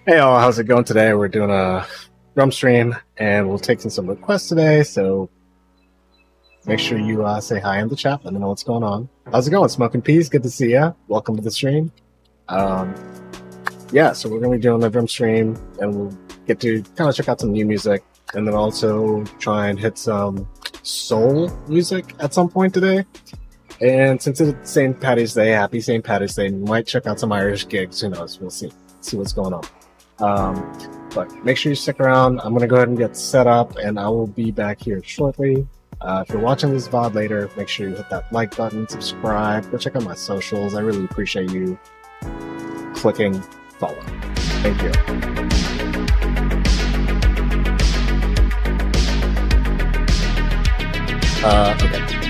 Hey all, how's it going today? We're doing a drum stream and we're taking some requests today, so make sure you say hi in the chat. Let me know what's going on. How's it going? Smoking Peas, good to see ya. Welcome to the stream. Yeah, so we're going to be doing the drum stream and we'll get to kind of check out some new music and then also try and hit some soul music at some point today. And since it's St. Paddy's Day, happy St. Paddy's Day, we might check out some Irish gigs. Who knows? We'll see what's going on. But make sure you stick around. I'm going to go ahead and get set up and I will be back here shortly. If you're watching this VOD later, make sure you hit that like button, subscribe, go check out my socials. I really appreciate you clicking follow. Thank you. Okay.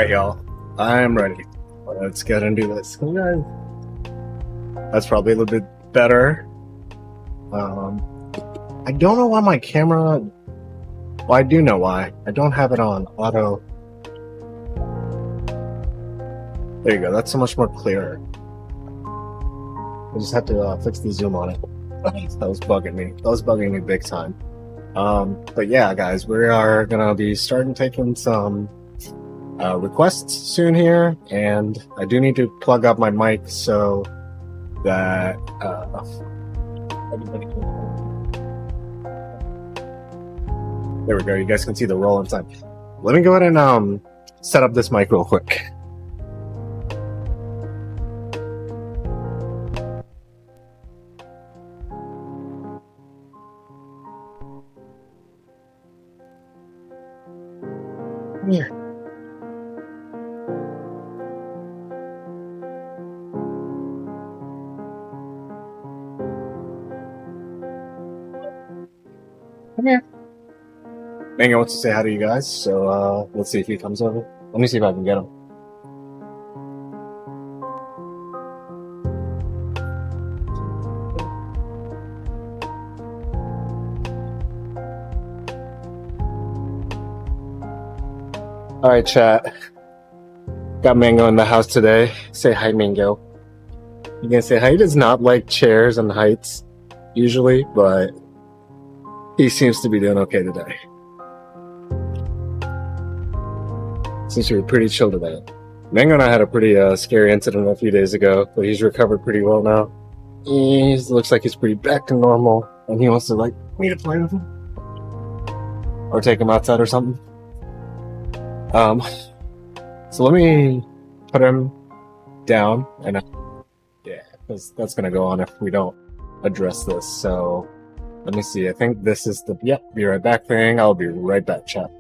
Alright, y'all. I'm ready. Let's get into this. That's probably a little bit better. I don't know why my camera... Well, I do know why. I don't have it on auto. There you go. That's so much more clearer. I just had to fix the zoom on it. That was bugging me. That was bugging me big time. But yeah, guys, we are gonna be starting taking some requests soon here, and I do need to plug up my mic so that everybody can... There we go. You guys can see the roll inside. Let me go ahead and set up this mic real quick. Yeah. Come here. Mango wants to say hi to you guys, so let's see if he comes over. Let me see if I can get him. Alright, chat. Got Mango in the house today. Say hi, Mango. You can say hi. He does not like chairs and heights, usually, but he seems to be doing okay today. Seems to be pretty chill today. Mango and I had a pretty scary incident a few days ago, but he's recovered pretty well now. He looks like he's pretty back to normal, and he wants to like me to play with him or take him outside or something. So let me put him down, and yeah, because that's gonna go on if we don't address this. So let me see. I think this is the be right back thing. I'll be right back, chat.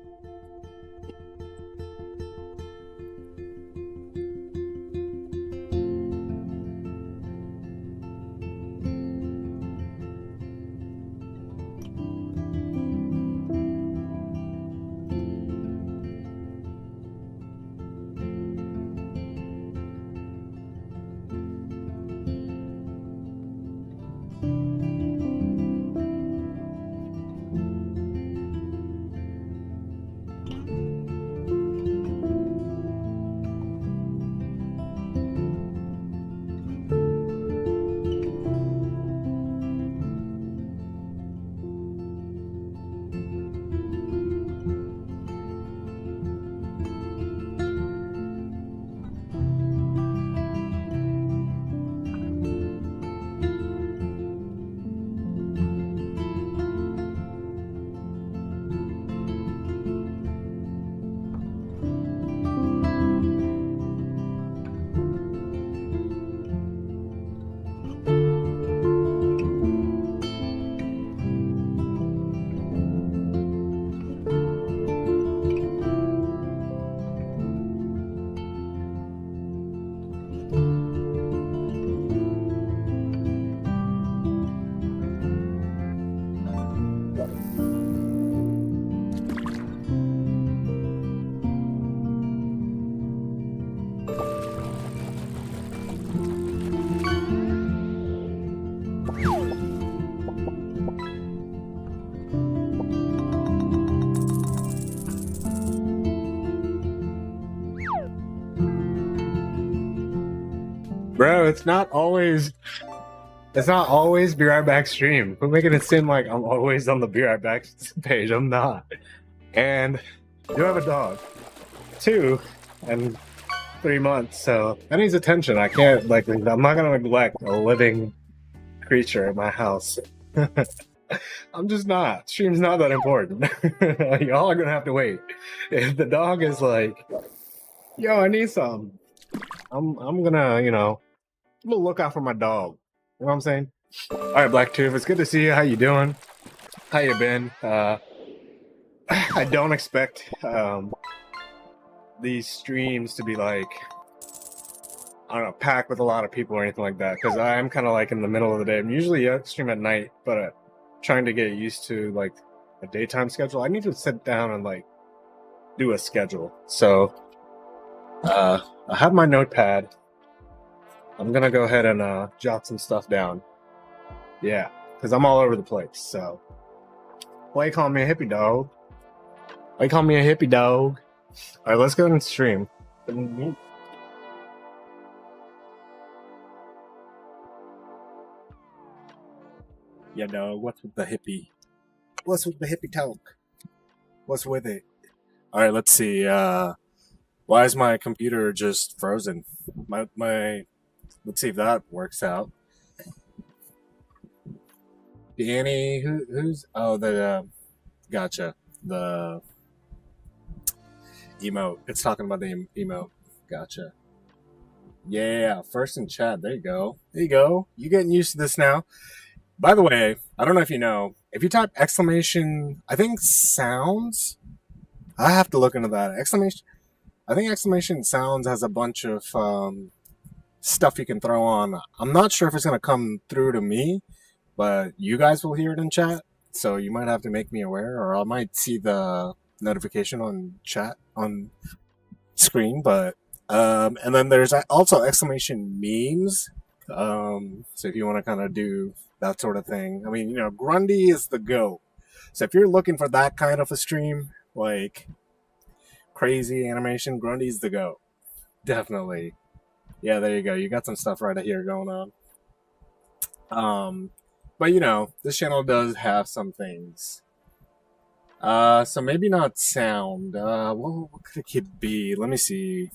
Bro, it's not always Be Right Back stream. We're making it seem like I'm always on the Be Right Back page. I'm not. And I do have a dog. 2 and 3 months, so that needs attention. I can't, like, I'm not gonna neglect a living creature in my house. I'm just not. Stream's not that important. Y'all are gonna have to wait. If the dog is like, yo, I need some, I'm gonna, you know, I'm gonna look out for my dog. You know what I'm saying? All right, Black Tooth, it's good to see you. How you doing? How you been? I don't expect these streams to be like, I don't know, packed with a lot of people or anything like that, because I'm kind of like in the middle of the day. I'm usually stream at night, but trying to get used to like a daytime schedule. I need to sit down and like do a schedule. So I have my notepad. I'm gonna go ahead and jot some stuff down. Yeah, because I'm all over the place. So, why you calling me a hippie dog? Why you calling me a hippie dog? All right, let's go ahead and stream. Yeah, dog. What's with the hippie? What's with the hippie talk? What's with it? All right, let's see. Why is my computer just frozen? My. Let's see if that works out. Danny, who's? Oh, the gotcha. The emote. It's talking about the emote. Gotcha. Yeah, first in chat. There you go. There you go. You getting used to this now. By the way, I don't know if you know. If you type exclamation, I think sounds. I have to look into that. Exclamation. I think exclamation sounds has a bunch of stuff you can throw on. I'm not sure if it's gonna come through to me, but you guys will hear it in chat. So you might have to make me aware, or I might see the notification on chat on screen. But and then there's also exclamation memes. So if you want to kind of do that sort of thing, I mean, Grundy is the GOAT. So if you're looking for that kind of a stream, like crazy animation, Grundy's the GOAT. Definitely. Yeah, there you go. You got some stuff right here going on. But this channel does have some things. So maybe not sound. What could it be? Let me see.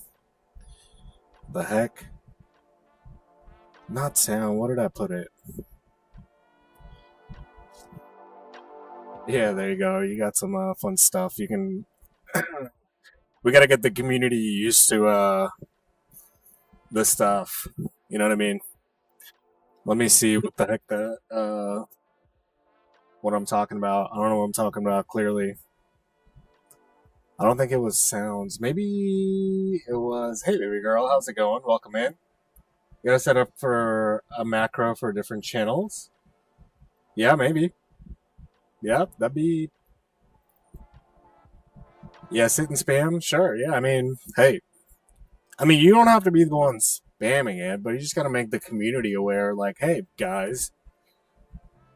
The heck? Not sound. What did I put it? Yeah, there you go. You got some fun stuff. You can. We gotta get the community used to this stuff. You know what I mean? Let me see what the heck what I'm talking about. I don't know what I'm talking about clearly. I don't think it was sounds. Maybe it was. Hey, baby girl, how's it going? Welcome in. You gotta set up for a macro for different channels. Yeah, maybe. Yeah, that'd be. Yeah, sit and spam. Sure. Yeah, I mean, hey, you don't have to be the one spamming it, but you just gotta make the community aware. Like, hey, guys,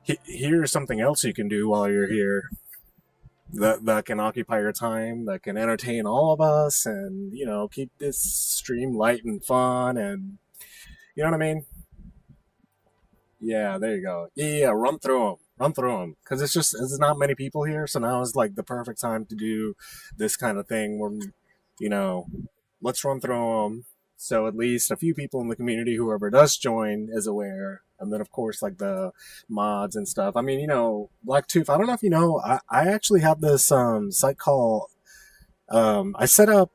here's something else you can do while you're here. That can occupy your time, that can entertain all of us, and keep this stream light and fun, and you know what I mean. Yeah, there you go. Yeah, run through them, because it's not many people here, so now is like the perfect time to do this kind of thing where let's run through them, so at least a few people in the community, whoever does join, is aware. And then of course like the mods and stuff. I mean, Blacktooth, I don't know if you know, I actually have this site called I set up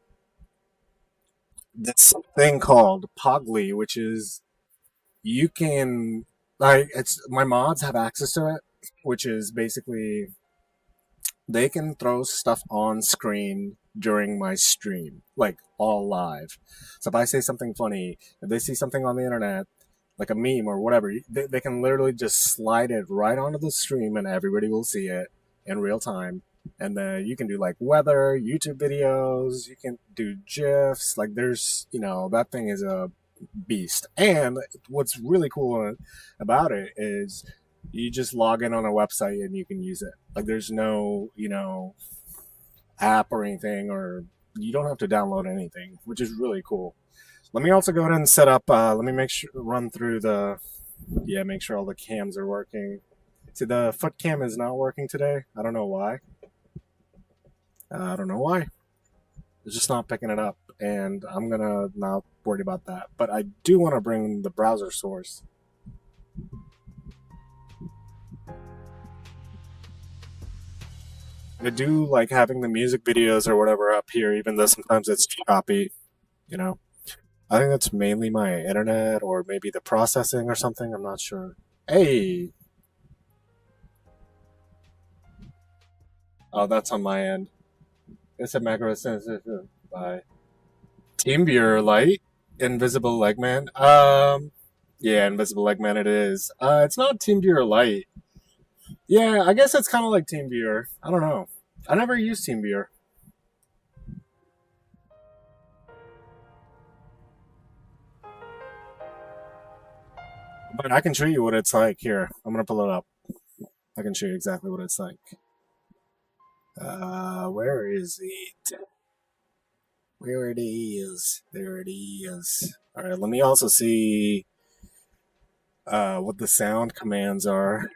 this thing called Pogly, which is you can it's my mods have access to it, which is basically they can throw stuff on screen during my stream, like all live. So if I say something funny, if they see something on the internet, like a meme or whatever, they can literally just slide it right onto the stream and everybody will see it in real time. And then you can do like weather, YouTube videos, you can do GIFs. Like there's, that thing is a beast. And what's really cool about it is you just log in on a website and you can use it. Like there's no, app or anything, or you don't have to download anything, which is really cool. Let me also go ahead and set up, let me make sure, run through make sure all the cams are working. See, the foot cam is not working today. I don't know why. It's just not picking it up, and I'm gonna not worry about that. But I do want to bring the browser source. I do like having the music videos or whatever up here, even though sometimes it's choppy, I think that's mainly my internet or maybe the processing or something. I'm not sure. Hey! Oh, that's on my end. It's a macro sensor. Bye. TeamViewer Lite? Invisible Legman? Yeah, Invisible Legman it is. It's not TeamViewer Lite. Yeah, I guess it's kind of like TeamViewer. I don't know. I never used TeamViewer. But I can show you what it's like here. I'm gonna pull it up. I can show you exactly what it's like. Where is it? Where it is? There it is. All right. Let me also see what the sound commands are.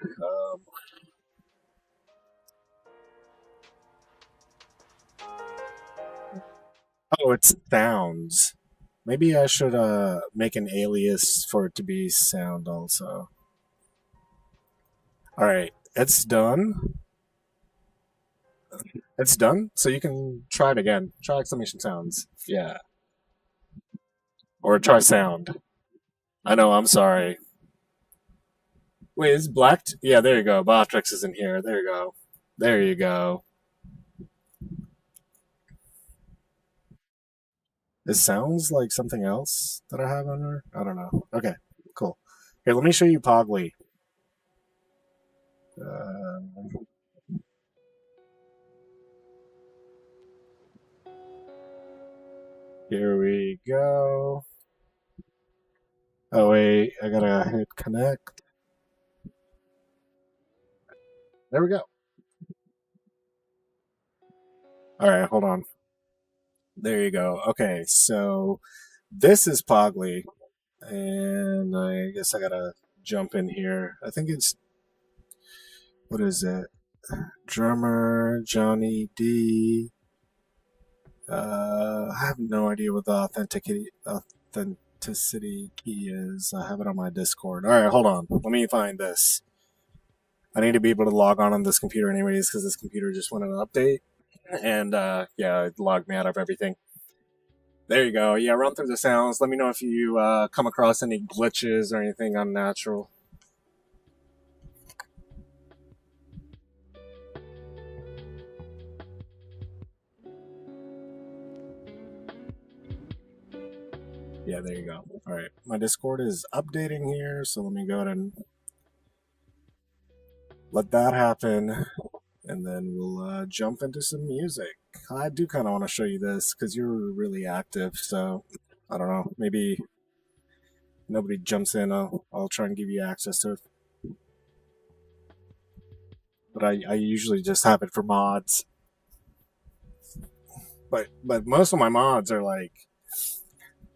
Oh, it's sounds. Maybe I should make an alias for it to be sound also. All right, it's done. It's done. So you can try it again. Try exclamation sounds. Yeah, or try sound. I know. I'm sorry. Wait, is black? Yeah, there you go. Botrix is in here. There you go. There you go. It sounds like something else that I have on there. I don't know. Okay, cool. Here, let me show you Pogly. Uh, Here we go. Oh wait, I gotta hit connect. There we go. All right, hold on. There you go. Okay, so this is Pogly, and I guess I gotta jump in here. I think it's what is it? Drummer Johnny D. I have no idea what the authenticity key is. I have it on my Discord. All right, hold on. Let me find this. I need to be able to log on this computer anyways because this computer just went on an update, and yeah, it logged me out of everything. There you go. Yeah, run through the sounds. Let me know if you come across any glitches or anything unnatural. Yeah, there you go. All right, my Discord is updating here, so let me go ahead and let that happen, and then we'll jump into some music. I do kind of want to show you this because you're really active, so I don't know. Maybe nobody jumps in. I'll try and give you access to it. But I usually just have it for mods. But most of my mods are like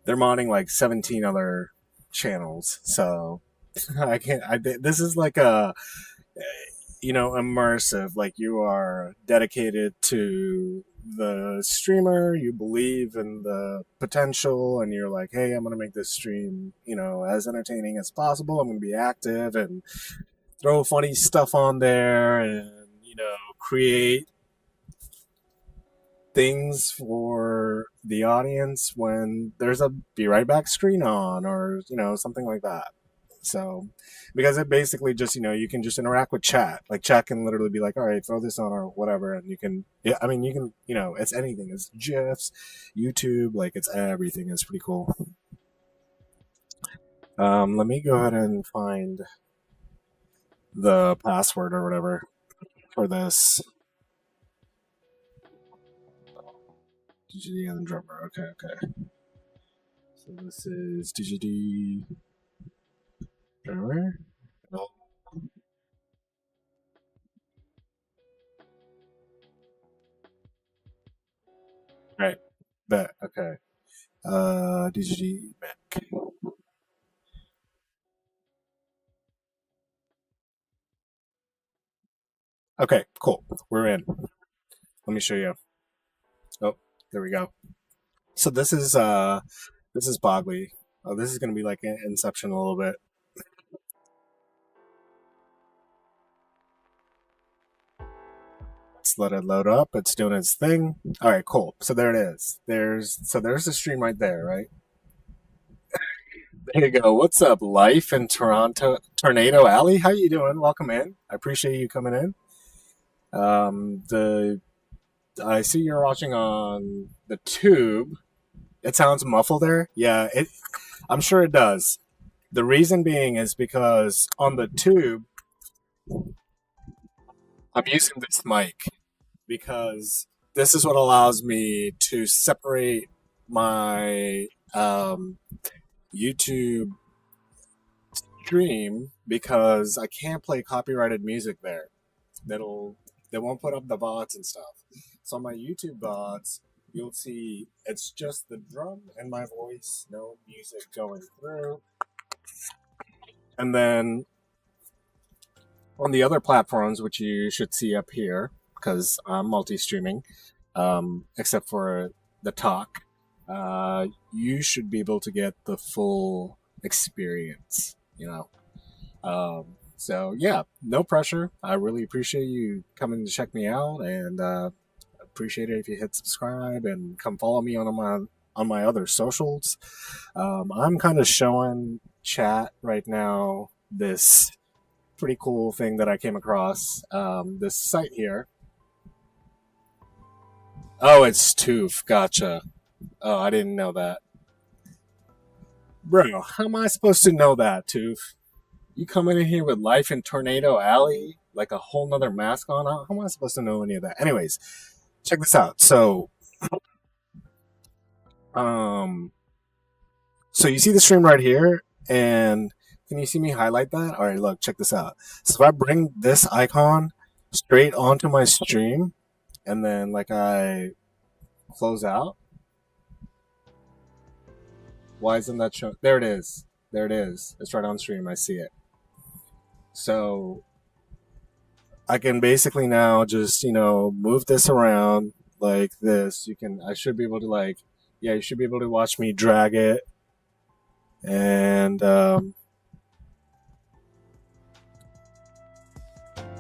they're modding like 17 other channels, so I can't. This is like a immersive. Like you are dedicated to the streamer, you believe in the potential, and you're like, hey, I'm gonna make this stream as entertaining as possible. I'm gonna be active and throw funny stuff on there, and create things for the audience when there's a be right back screen on, or something like that. So because it basically just you can just interact with chat. Like chat can literally be like, all right, throw this on or whatever, and you can you can it's anything. It's gifs, YouTube, like it's everything. It's pretty cool. Let me go ahead and find the password or whatever for this. DGD and the drummer. Okay. So this is DGD drummer. No. Right. Bet. Okay. DGD back. Okay, cool. We're in. Let me show you. Oh, there we go. So this is Bogley. Oh, this is gonna be like Inception a little bit. Let's let it load up. It's doing its thing. All right, cool. So there it is. There's the stream right there, right? There you go. What's up, Life in Toronto, Tornado Alley? How you doing? Welcome in. I appreciate you coming in. The I see you're watching on the tube. It sounds muffled there. Yeah, I'm sure it does. The reason being is because on the tube, I'm using this mic because this is what allows me to separate my YouTube stream because I can't play copyrighted music there. They won't put up the VODs and stuff. So on my YouTube VODs, you'll see it's just the drum and my voice, no music going through. And then on the other platforms, which you should see up here, because I'm multi-streaming, except for the talk, you should be able to get the full experience, So yeah, no pressure. I really appreciate you coming to check me out, and appreciate it if you hit subscribe and come follow me on my other socials. I'm kind of showing chat right now this pretty cool thing that I came across. This site here. Oh, it's Tooth. Gotcha. Oh, I didn't know that. Bro, how am I supposed to know that, Tooth? You coming in here with Life in Tornado Alley, like a whole nother mask on? How am I supposed to know any of that? Anyways, check this out. So you see the stream right here, and can you see me highlight that? All right, look, check this out. So if I bring this icon straight onto my stream, and then like I close out, why isn't that showing? There it is. There it is. It's right on stream. I see it. So I can basically now just, move this around like this. I should be able to you should be able to watch me drag it. And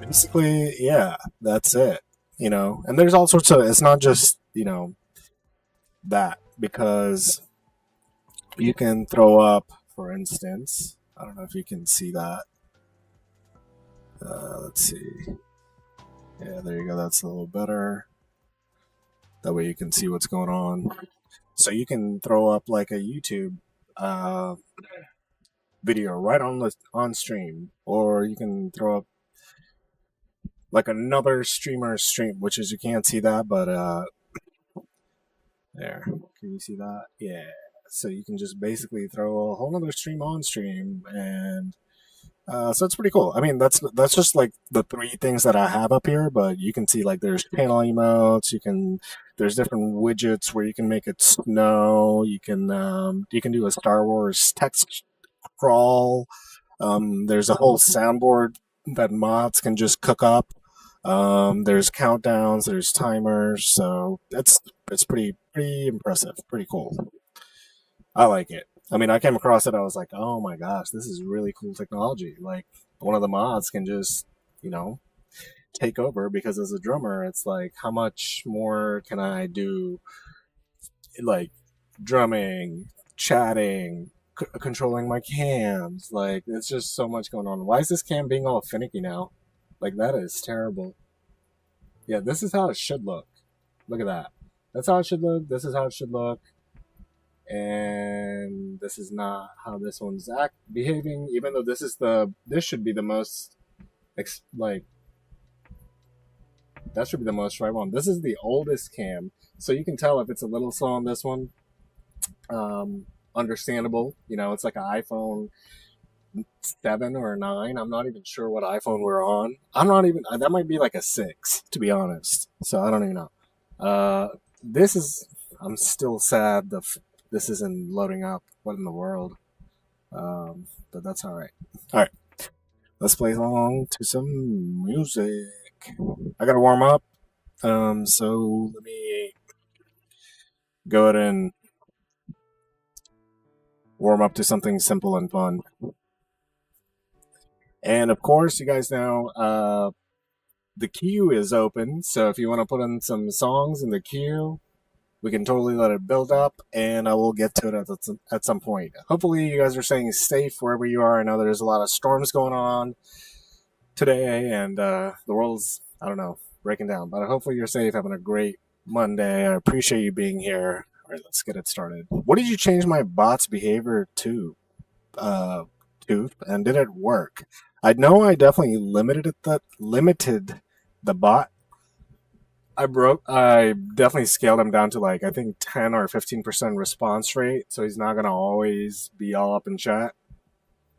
basically, yeah, that's it. And there's all sorts of, it's not just, that, because you can throw up, for instance, I don't know if you can see that. Let's see. Yeah, there you go. That's a little better. That way you can see what's going on. So you can throw up like a YouTube video right on stream, or you can throw up like another streamer's stream, which is, you can't see that, but there. Can you see that? Yeah. So you can just basically throw a whole other stream on stream, and so it's pretty cool. I mean, that's just like the three things that I have up here, but you can see like there's panel emotes. There's different widgets where you can make it snow. You can do a Star Wars text crawl. There's a whole soundboard that mods can just cook up. There's countdowns. There's timers. So it's pretty impressive. Pretty cool. I like it. I mean, I came across it. I was like, oh my gosh, this is really cool technology. Like, one of the mods can just, take over, because as a drummer, it's like, how much more can I do? Like, drumming, chatting, controlling my cams. Like, it's just so much going on. Why is this cam being all finicky now? Like, that is terrible. Yeah, this is how it should look. Look at that. That's how it should look. This is how it should look. And this is not how this one's behaving, even though this should be the most that should be the most right one. This is the oldest cam, so you can tell if it's a little slow on this one. Understandable, it's like an iPhone 7 or 9. I'm not even sure what iPhone we're on. That might be like a 6, to be honest. So I don't even know. I'm still sad this isn't loading up. What in the world? But that's all right. All right. Let's play along to some music. I got to warm up. So let me go ahead and warm up to something simple and fun. And of course, you guys know the queue is open. So if you want to put in some songs in the queue, we can totally let it build up, and I will get to it at some point. Hopefully you guys are staying safe wherever you are. I know there's a lot of storms going on today, and the world's, I don't know, breaking down. But hopefully you're safe, having a great Monday. I appreciate you being here. All right, let's get it started. What did you change my bot's behavior to? And did it work? I know I definitely limited the bot. I definitely scaled him down to like, I think 10 or 15% response rate, so he's not gonna always be all up in chat.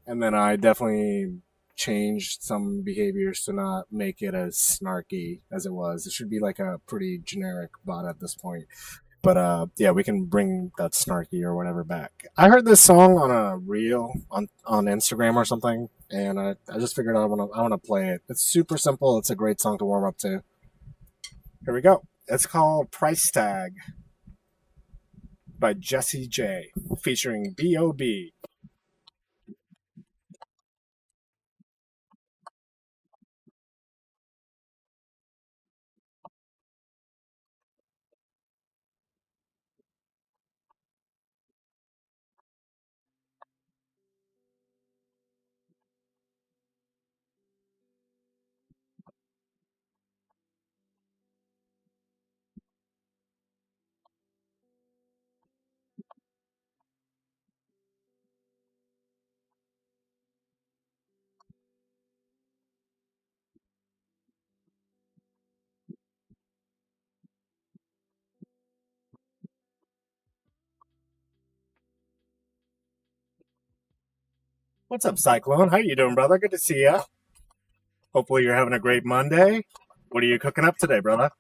And then I definitely changed some behaviors to not make it as snarky as it was. It should be like a pretty generic bot at this point. But yeah, we can bring that snarky or whatever back. I heard this song on a reel on Instagram or something, and I just figured I wanna play it. It's super simple. It's a great song to warm up to. Here we go. It's called Price Tag by Jesse J, featuring B.O.B. What's up, Cyclone? How you doing, brother? Good to see ya. Hopefully you're having a great Monday. What are you cooking up today, brother?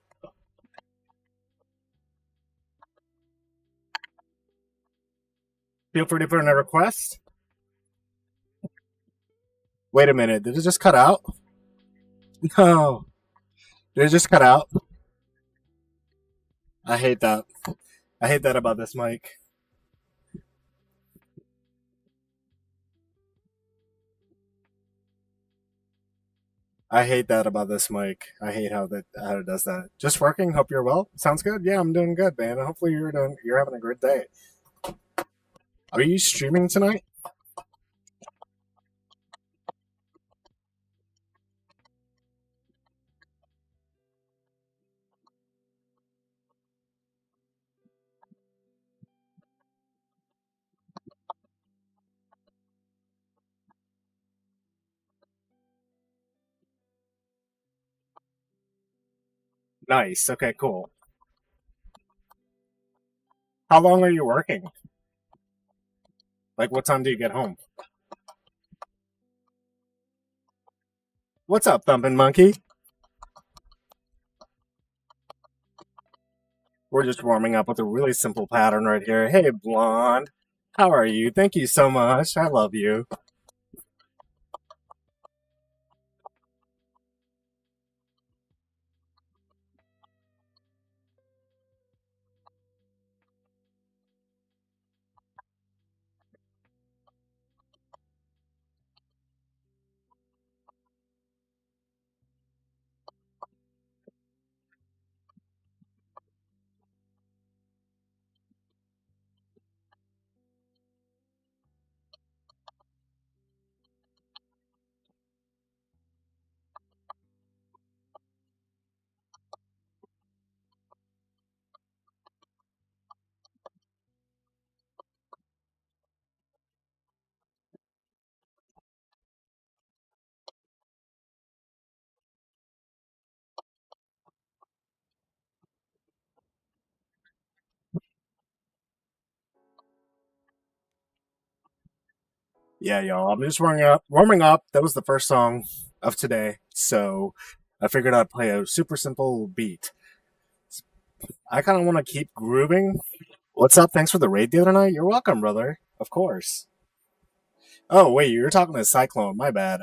Feel free to put in a request. Wait a minute, did it just cut out? No. Did it just cut out? I hate that. I hate that about this mic. I hate that about this mic. I hate how it does that. Just working. Hope you're well. Sounds good. Yeah, I'm doing good, man. Hopefully you're having a good day. Are you streaming tonight? Nice. Okay, cool. How long are you working? Like, what time do you get home? What's up, Thumpin' Monkey? We're just warming up with a really simple pattern right here. Hey, blonde. How are you? Thank you so much. I love you. Yeah, y'all. I'm just warming up. Warming up. That was the first song of today, so I figured I'd play a super simple beat. I kind of want to keep grooving. What's up? Thanks for the raid the other night. You're welcome, brother. Of course. Oh wait, you were talking to Cyclone. My bad.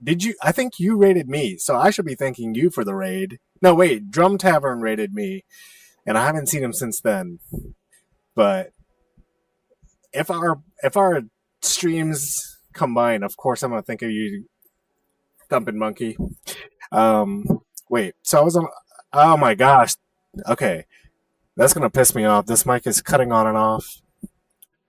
Did you? I think you raided me, so I should be thanking you for the raid. No, wait. Drum Tavern raided me, and I haven't seen him since then. But if our streams combine, of course I'm gonna think of you, Thumping Monkey. Um, wait. So I was on. Oh my gosh. Okay, that's gonna piss me off. This mic is cutting on and off.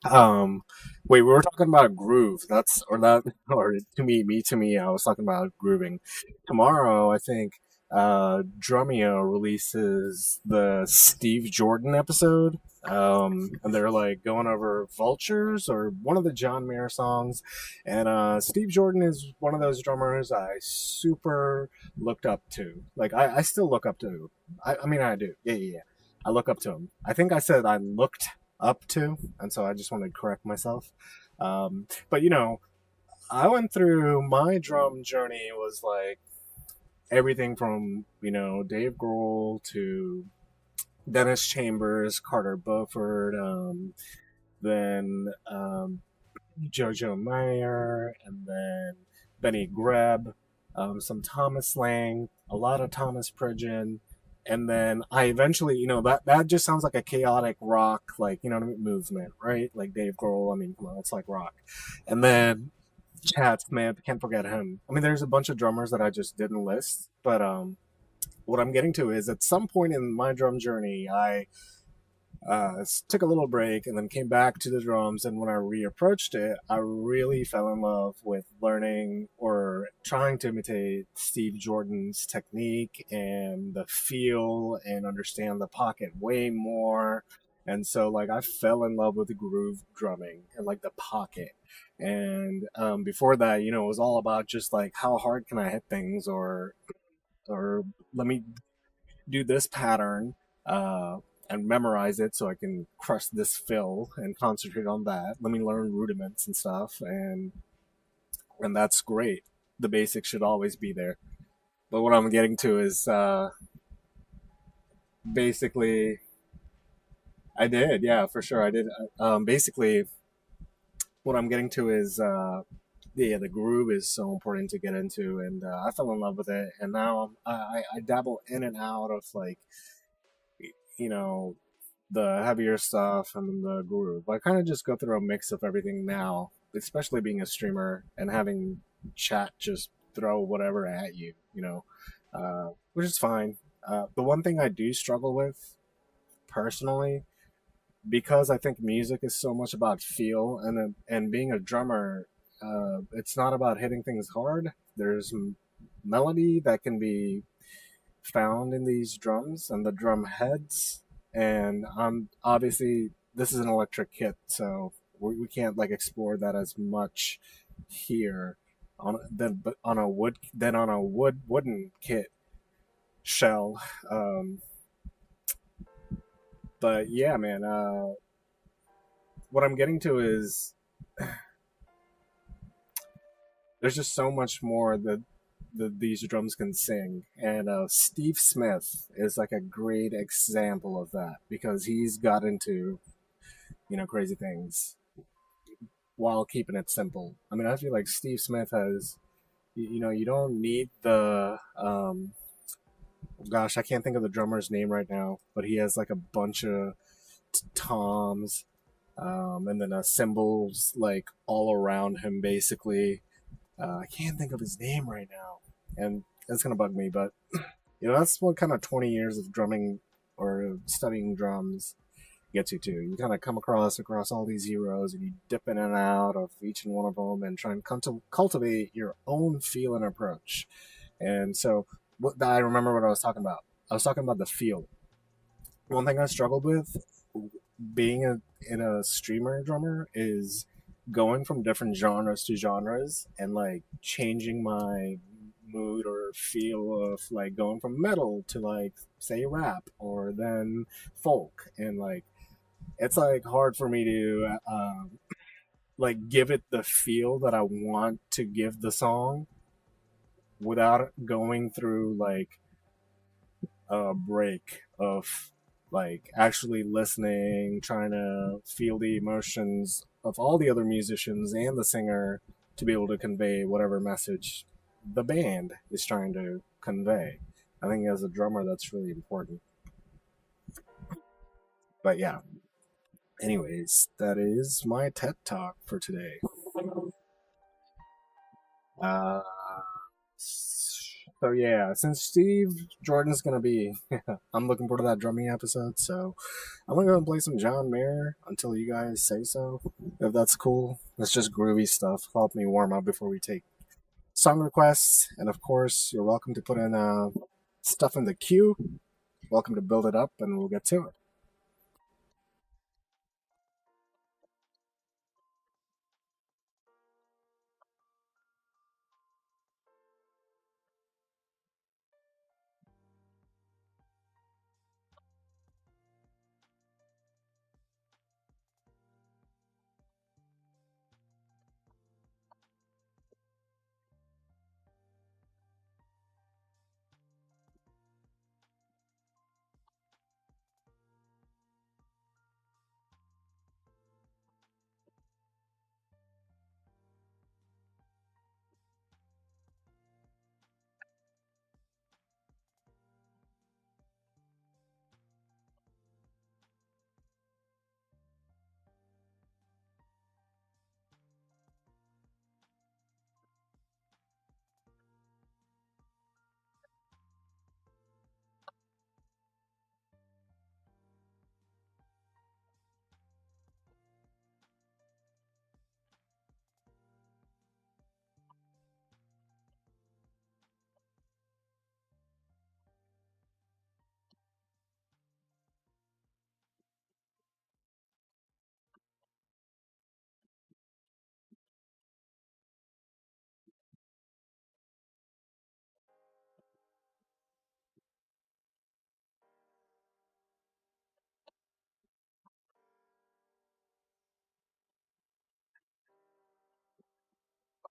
Um, wait, we were talking about groove. That's or that or to me. I was talking about grooving. Tomorrow, I think Drumeo releases the Steve Jordan episode. And they're like going over Vultures or one of the John Mayer songs. And Steve Jordan is one of those drummers I super looked up to. Like I still look up to. I mean I do. Yeah, yeah, yeah. I look up to him. I think I said I looked up to, and so I just wanted to correct myself. But you know, I went through my drum journey was like everything from Dave Grohl to Dennis Chambers, Carter Beauford, then Jojo Mayer, and then Benny Greb, some Thomas Lang, a lot of Thomas Pridgeon, and then I eventually, that just sounds like a chaotic rock, like what I mean, movement, right? Like Dave Grohl. I mean, come on, it's like rock. And then Chad Smith, can't forget him. I mean, there's a bunch of drummers that I just didn't list, but what I'm getting to is at some point in my drum journey, I took a little break and then came back to the drums. And when I reapproached it, I really fell in love with learning or trying to imitate Steve Jordan's technique and the feel and understand the pocket way more. And so, like, I fell in love with the groove drumming and like the pocket. And before that, it was all about just like how hard can I hit things, or let me do this pattern and memorize it so I can crush this fill and concentrate on that. Let me learn rudiments and stuff, and that's great. The basics should always be there. But what I'm getting to is basically, I did, yeah, for sure, I did. Basically, what I'm getting to is yeah, the groove is so important to get into, and I fell in love with it, and now I dabble in and out of like you know the heavier stuff and the groove. I kind of just go through a mix of everything now, especially being a streamer and having chat just throw whatever at you, which is fine. The one thing I do struggle with personally, because I think music is so much about feel, and being a drummer, it's not about hitting things hard. There's melody that can be found in these drums and the drum heads. And obviously this is an electric kit, so we can't like explore that as much here but on a wooden kit shell. Um, but yeah, man. What I'm getting to is there's just so much more that these drums can sing, and Steve Smith is like a great example of that because he's got into crazy things while keeping it simple. I mean, I feel like Steve Smith has, you don't need the, gosh, I can't think of the drummer's name right now, but he has like a bunch of toms, and then cymbals like all around him, basically. I can't think of his name right now, and that's gonna bug me, but that's what kind of 20 years of drumming or studying drums gets you to. You kind of come across all these heroes, and you dip in and out of each and one of them, and try and cultivate your own feel and approach. And so, I remember what I was talking about. I was talking about the feel. One thing I struggled with being in a streamer drummer is going from different genres to genres and like changing my mood or feel of like going from metal to like say rap or then folk, and like it's like hard for me to like give it the feel that I want to give the song without going through like a break of like actually listening, trying to feel the emotions of all the other musicians and the singer to be able to convey whatever message the band is trying to convey. I think as a drummer that's really important. But yeah, anyways, that is my TED talk for today. Uh, so yeah, since Steve Jordan's gonna be, I'm looking forward to that drumming episode. So I'm gonna go and play some John Mayer until you guys say so. If that's cool, it's just groovy stuff. Help me warm up before we take song requests, and of course, you're welcome to put in stuff in the queue. Welcome to build it up, and we'll get to it.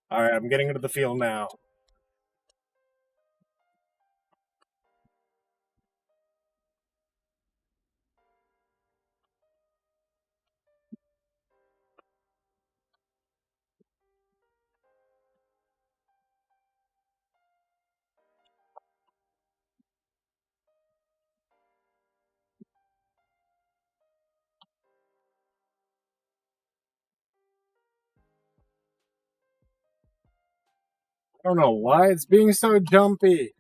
Alright, I'm getting into the field now. I don't know why it's being so jumpy.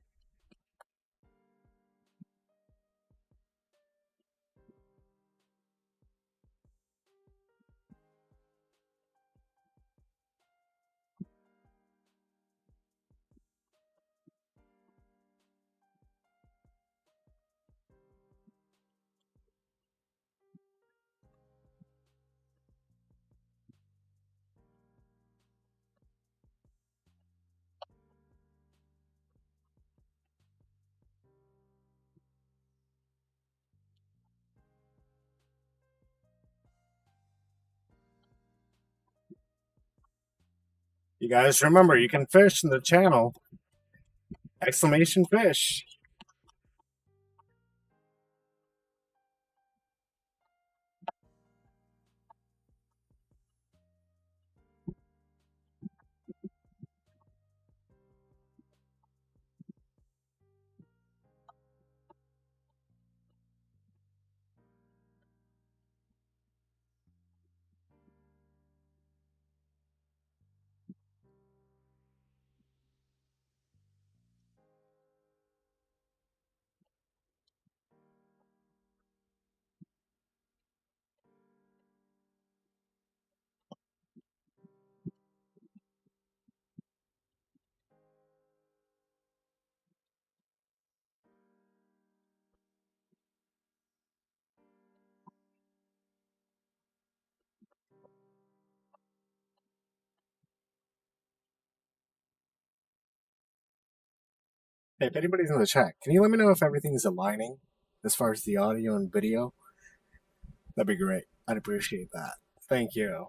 You guys remember, you can fish in the channel. Exclamation fish. Hey, if anybody's in the chat, can you let me know if everything's aligning as far as the audio and video? That'd be great. I'd appreciate that. Thank you.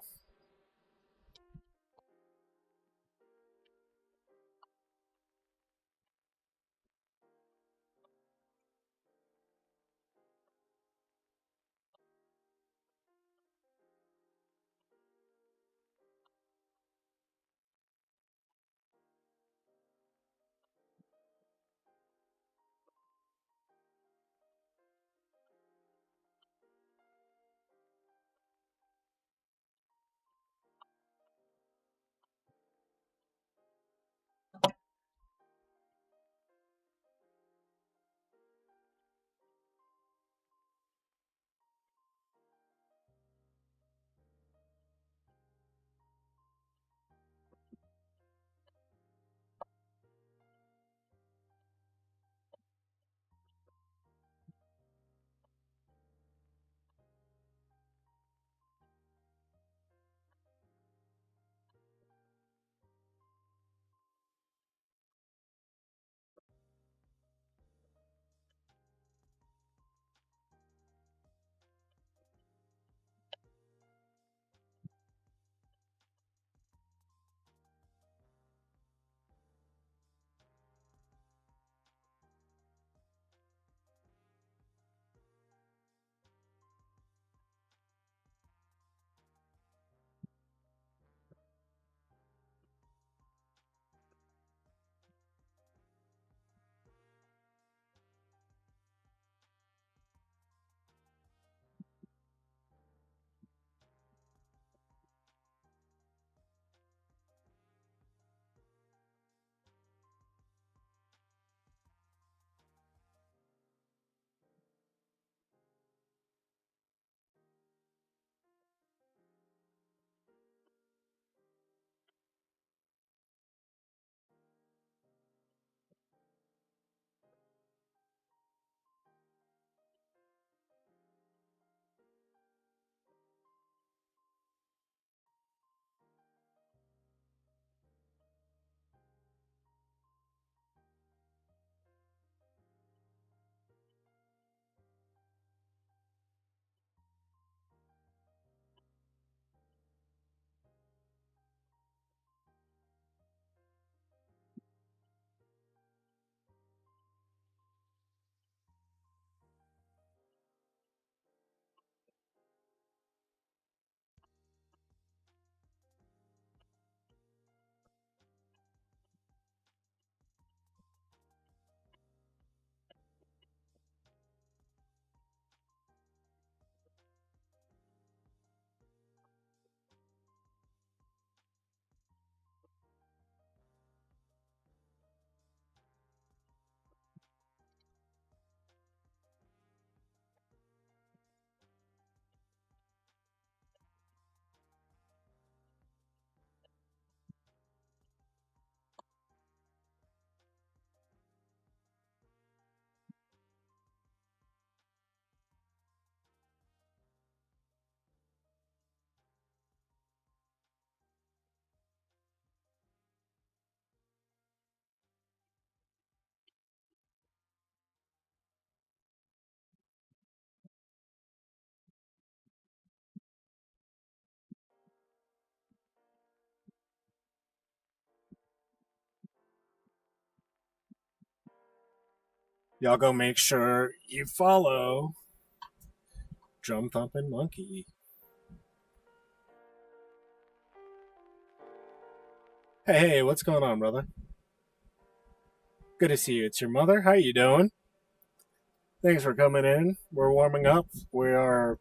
Y'all go make sure you follow Drum Thumpin' Monkey. Hey, what's going on, brother? Good to see you. It's your mother. How you doing? Thanks for coming in. We're warming up. We are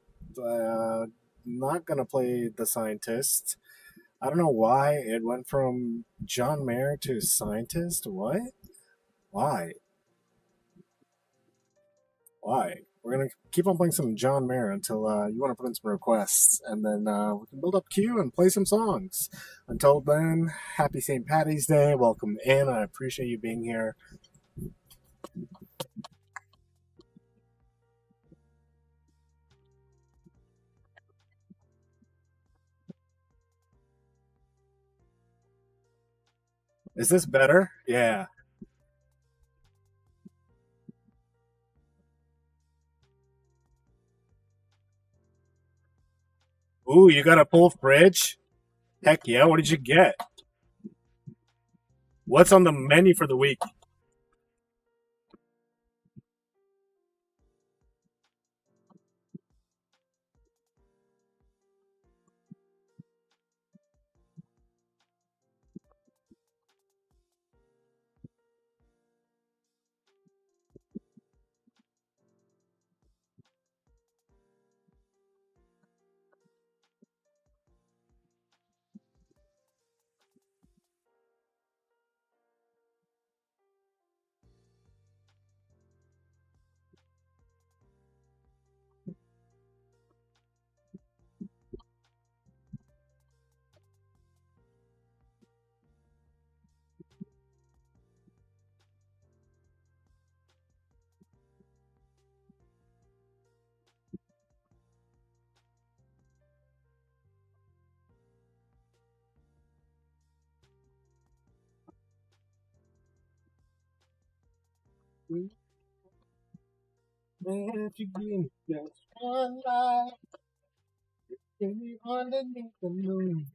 not gonna play the scientist. I don't know why it went from John Mayer to scientist. What? Why? Why? We're gonna keep on playing some John Mayer until you want to put in some requests, and then we can build up queue and play some songs. Until then, happy St. Patty's Day. Welcome in. I appreciate you being here. Is this better? Yeah. Ooh, you got a full fridge? Heck yeah. What did you get? What's on the menu for the week? If you give me just one life, give me underneath the moon.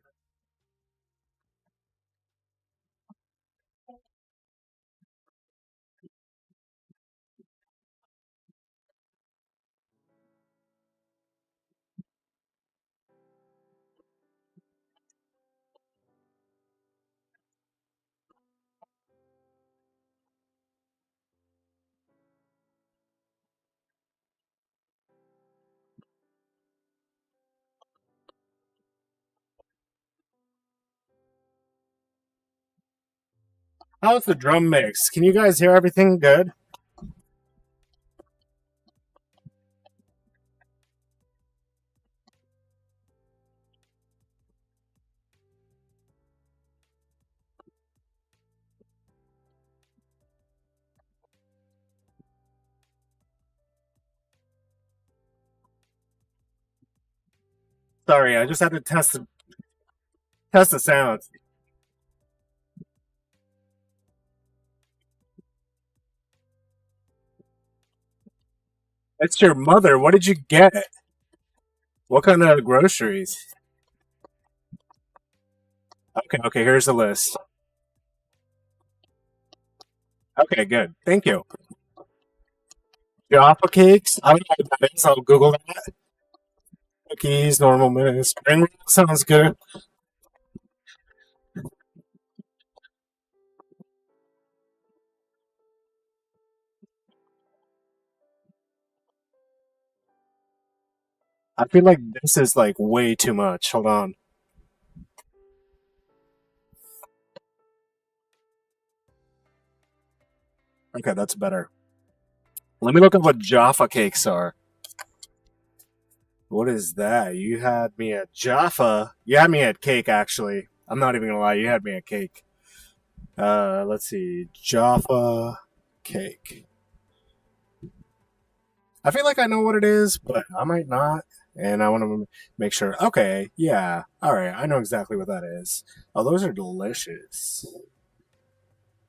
How's the drum mix? Can you guys hear everything good? Sorry, I just had to test the sound. It's your mother. What did you get? What kind of groceries? Okay, okay, here's the list. Okay, good. Thank you. Jaffa cakes? I don't know what that is. I'll Google that. Cookies, normal minute. Spring roll sounds good. I feel like this is like way too much. Hold on. Okay, that's better. Let me look up what Jaffa cakes are. What is that? You had me at Jaffa. You had me at cake, actually. I'm not even gonna lie. You had me at cake. Let's see. Jaffa cake. I feel like I know what it is, but I might not. And I want to make sure. Okay, yeah. All right. I know exactly what that is. Oh, those are delicious.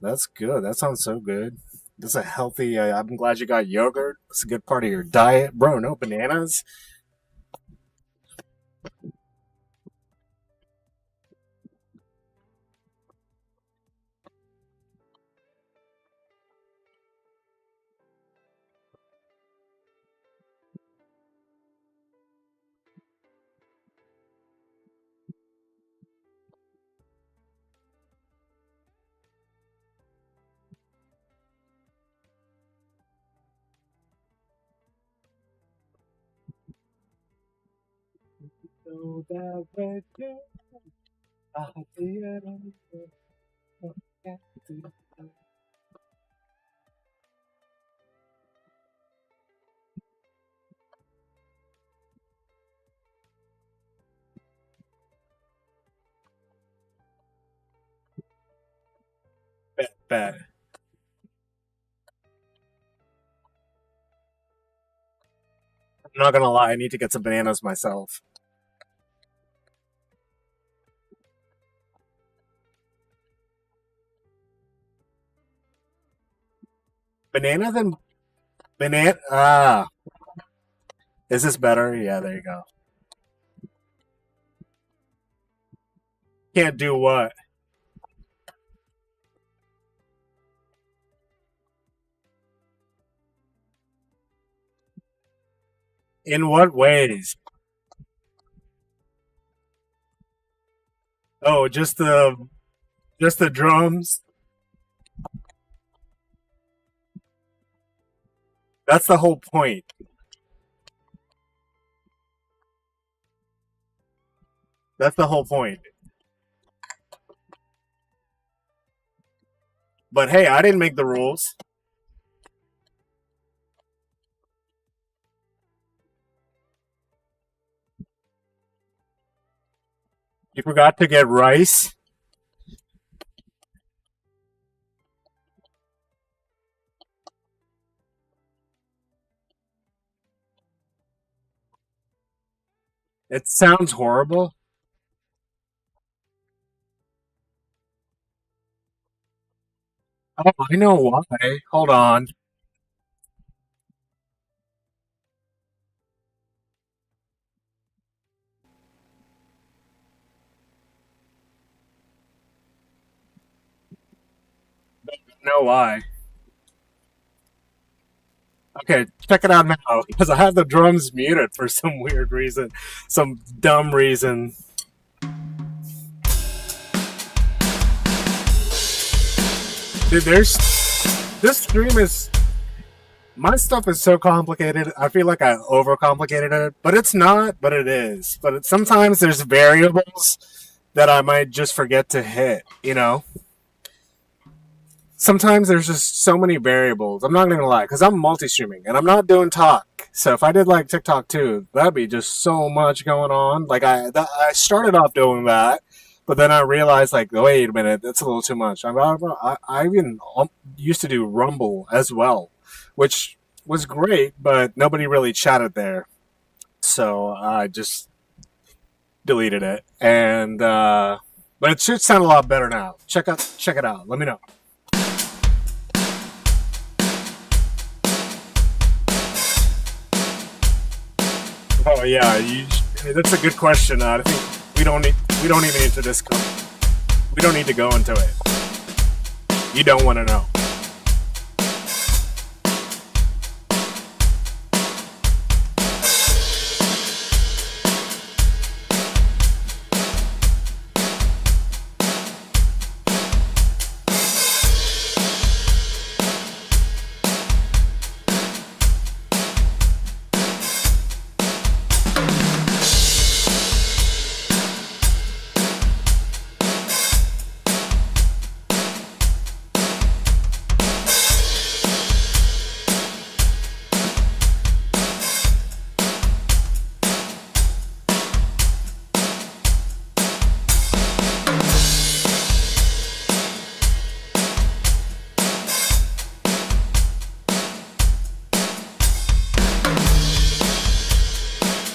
That's good. That sounds so good. That's a healthy. I'm glad you got yogurt. It's a good part of your diet, bro. No bananas. Bet. I'm not gonna lie, I need to get some bananas myself. Banana than banana. Ah, is this better? Yeah, there you go. Can't do what? In what ways? Oh, just the drums. That's the whole point. That's the whole point. But hey, I didn't make the rules. You forgot to get rice. It sounds horrible. Oh, I know why. Hold on. I know why. Okay, check it out now because I have the drums muted for some weird reason, some dumb reason. Dude, this stream is my stuff is so complicated. I feel like I overcomplicated it, but it's not. But it is. But sometimes there's variables that I might just forget to hit. You know. Sometimes there's just so many variables. I'm not gonna lie, because I'm multi-streaming and I'm not doing talk. So if I did like TikTok too, that'd be just so much going on. Like I started off doing that, but then I realized like, wait a minute, that's a little too much. I even used to do Rumble as well, which was great, but nobody really chatted there. So I just deleted it, and but it should sound a lot better now. Check it out. Let me know. Oh yeah, that's a good question. I think we don't even need to discuss. We don't need to go into it. You don't want to know.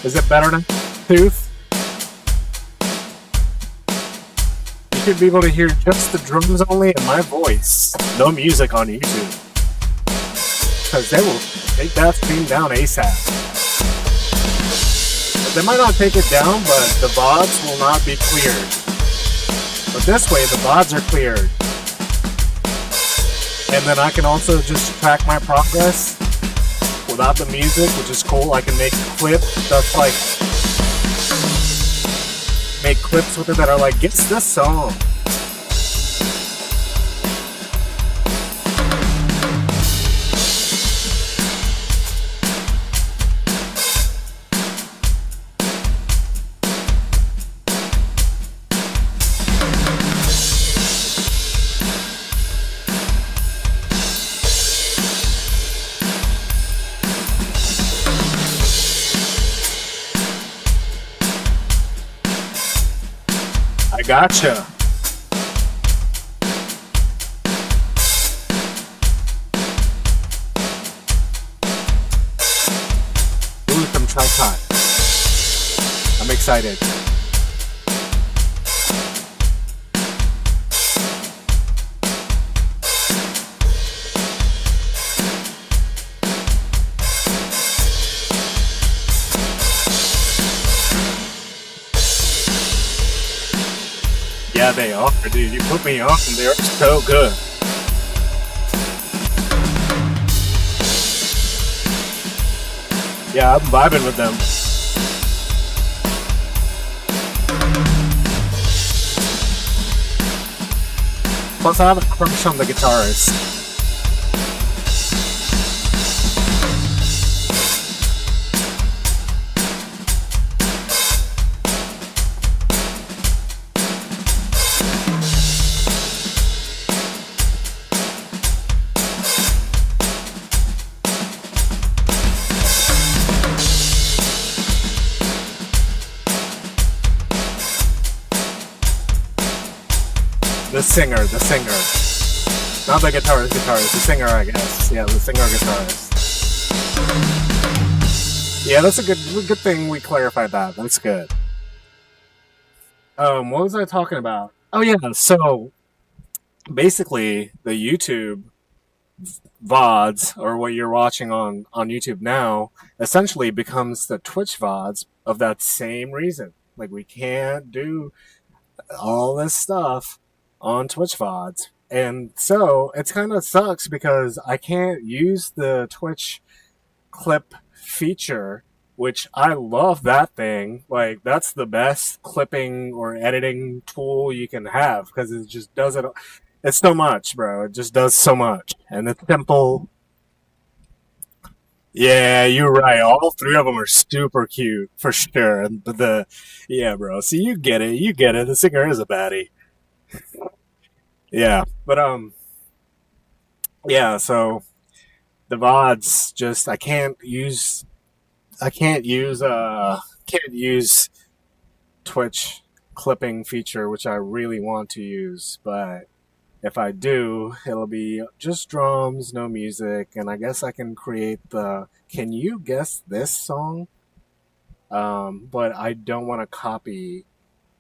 Is it better than Tooth? You should be able to hear just the drums only and my voice. No music on YouTube. Because they will take that stream down ASAP. They might not take it down, but the VODs will not be cleared. But this way, the VODs are cleared. And then I can also just track my progress without the music, which is cool. I can make clips that's like make clips with it that are like, guess this song. gotcha. Ooh, some tripod. I'm excited. Yeah, they are, dude. You put me on, and they're so good. Yeah, I'm vibing with them. Plus, I have a crush on the guitarist. The singer. Not the guitarist, the singer, I guess. Yeah, the singer guitarist. Yeah, that's a good thing we clarified that. That's good. What was I talking about? Oh yeah, so basically the YouTube VODs, or what you're watching on YouTube now, essentially becomes the Twitch VODs of that same reason. Like, we can't do all this stuff on Twitch VODs. And so it kind of sucks because I can't use the Twitch clip feature, which I love that thing. Like, that's the best clipping or editing tool you can have because it just does it. It's so much, bro. It just does so much. And it's simple. Yeah, you're right. All three of them are super cute for sure. Yeah, bro. See, you get it. You get it. The singer is a baddie. Yeah, but yeah. So the VODs just can't use Twitch clipping feature, which I really want to use, but if I do, it'll be just drums, no music, and I guess I can create can you guess this song? But I don't want to copy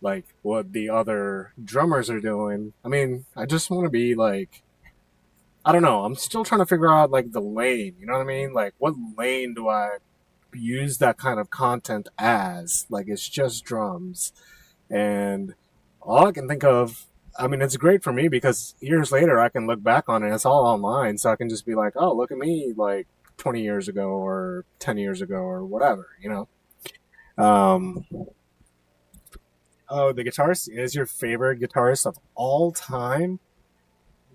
like what the other drummers are doing. I mean, I just want to be like, I don't know. I'm still trying to figure out like the lane. You know what I mean? Like, what lane do I use that kind of content as? Like, it's just drums, and all I can think of. I mean, it's great for me because years later I can look back on it. It's all online, so I can just be like, "Oh, look at me!" Like 20 years ago or 10 years ago or whatever. You know. Um, oh, the guitarist is your favorite guitarist of all time.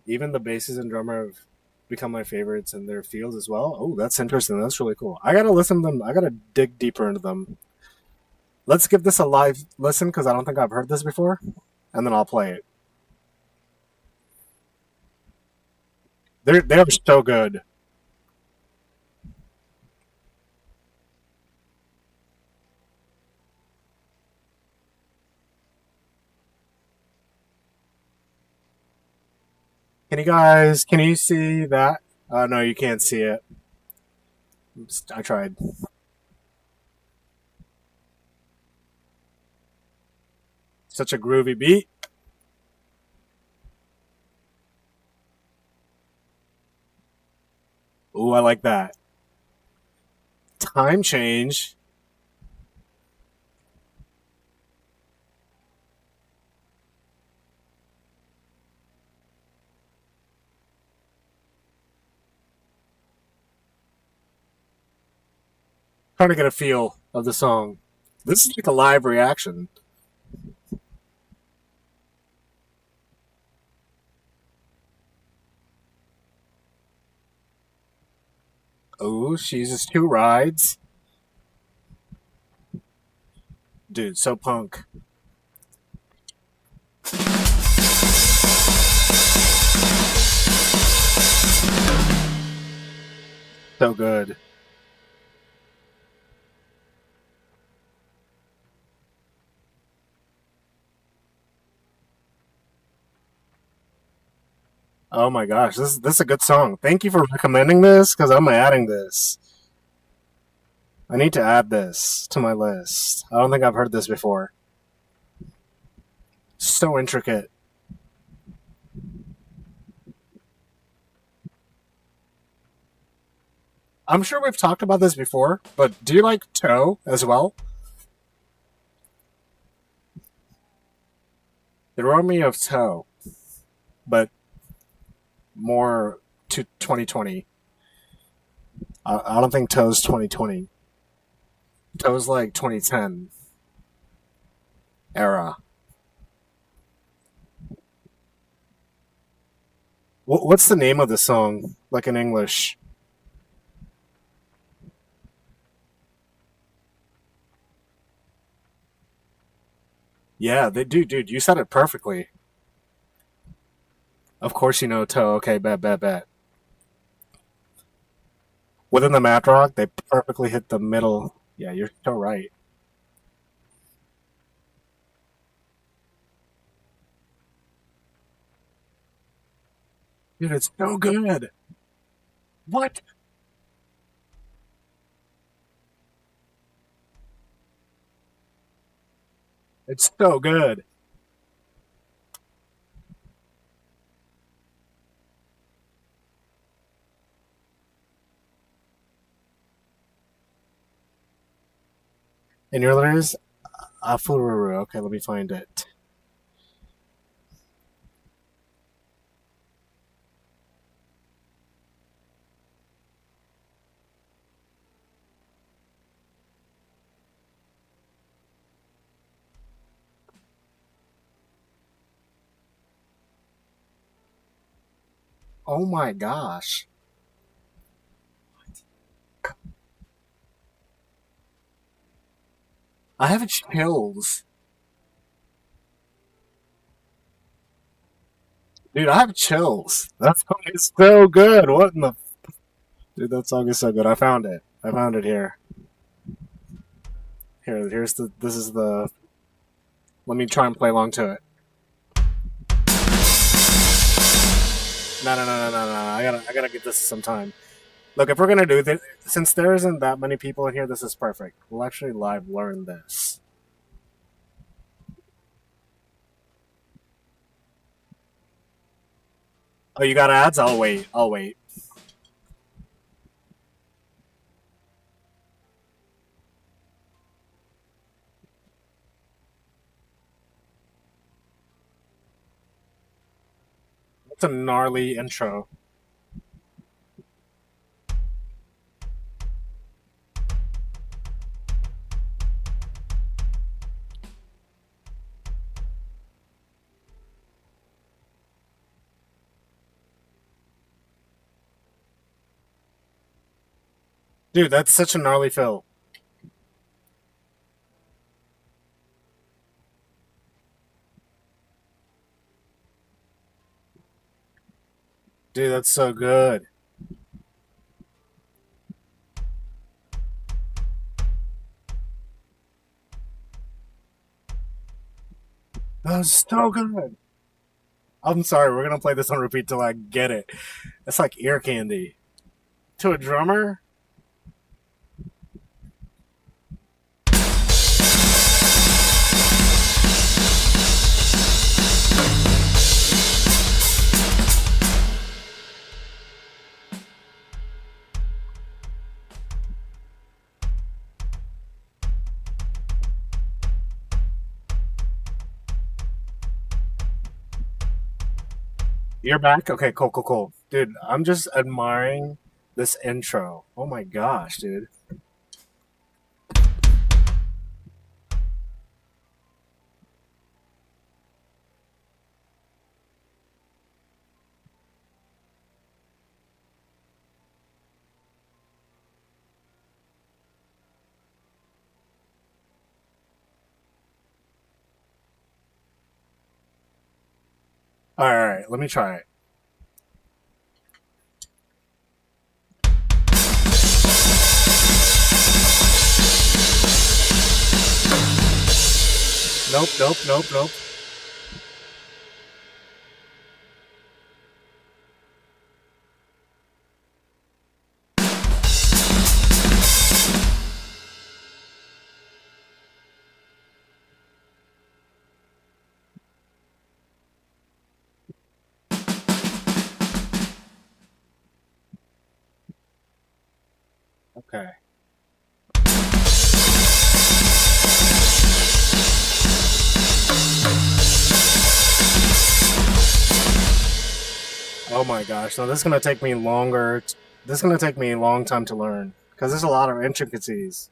Even the bassist and drummer have become my favorites in their fields as well. Oh, that's interesting. That's really cool. I gotta listen to them. I gotta dig deeper into them. Let's give this a live listen because I don't think I've heard this before, and then I'll play it. They're so good. Can you see that? No, you can't see it. Oops, I tried. Such a groovy beat. Ooh, I like that. Time change. Trying to get a feel of the song. This is like a live reaction. Oh, she uses two rides. Dude, so punk. So good. Oh my gosh, this is a good song. Thank you for recommending this because I'm adding this. I need to add this to my list. I don't think I've heard this before. So intricate. I'm sure we've talked about this before, but do you like toe as well? They remind me of toe, but more to 2020. I don't think toe's 2020. Toe's like 2010 era. What's the name of the song? Like in English? Yeah, they do, dude. You said it perfectly. Of course you know toe. Okay, bet. Within the mat rock, they perfectly hit the middle. Yeah, you're so right. Dude, it's so good. What? It's so good. And your letter is Afururu. Okay, let me find it. Oh my gosh. I have chills. Dude, I have chills. That song is so good. What in the... Dude, that song is so good. I found it. I found it here. Here's the... This is the... Let me try and play along to it. No. I gotta get this some time. Look, if we're gonna do this, since there isn't that many people in here, this is perfect. We'll actually live learn this. Oh, you got ads? I'll wait. I'll wait. It's a gnarly intro. Dude, that's such a gnarly fill. Dude, that's so good. That's so good. I'm sorry, we're gonna play this on repeat till I get it. It's like ear candy. To a drummer? You're back? Okay, cool. Dude, I'm just admiring this intro. Oh my gosh, dude. Alright, let me try it. Nope. Okay. Oh my gosh, so this is going to take me longer. This is going to take me a long time to learn, because there's a lot of intricacies.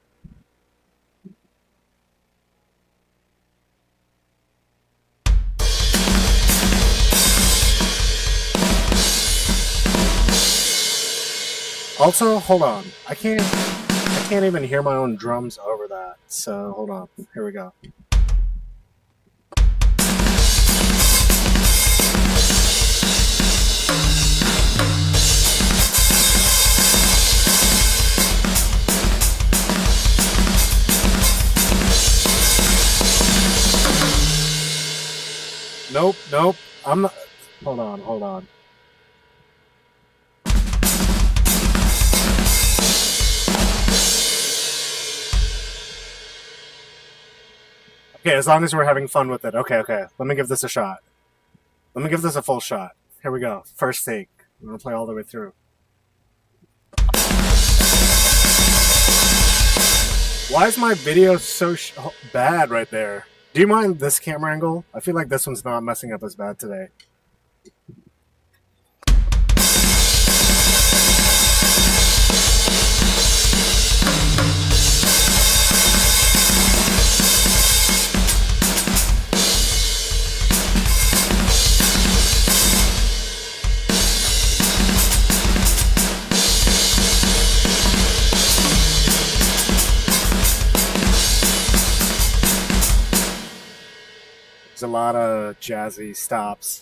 Also, hold on. I can't even hear my own drums over that. So, hold on. Here we go. Nope. I'm not. Hold on. Okay, as long as we're having fun with it. Okay. Let me give this a shot. Let me give this a full shot. Here we go. First take. I'm going to play all the way through. Why is my video so bad right there? Do you mind this camera angle? I feel like this one's not messing up as bad today. There's a lot of jazzy stops.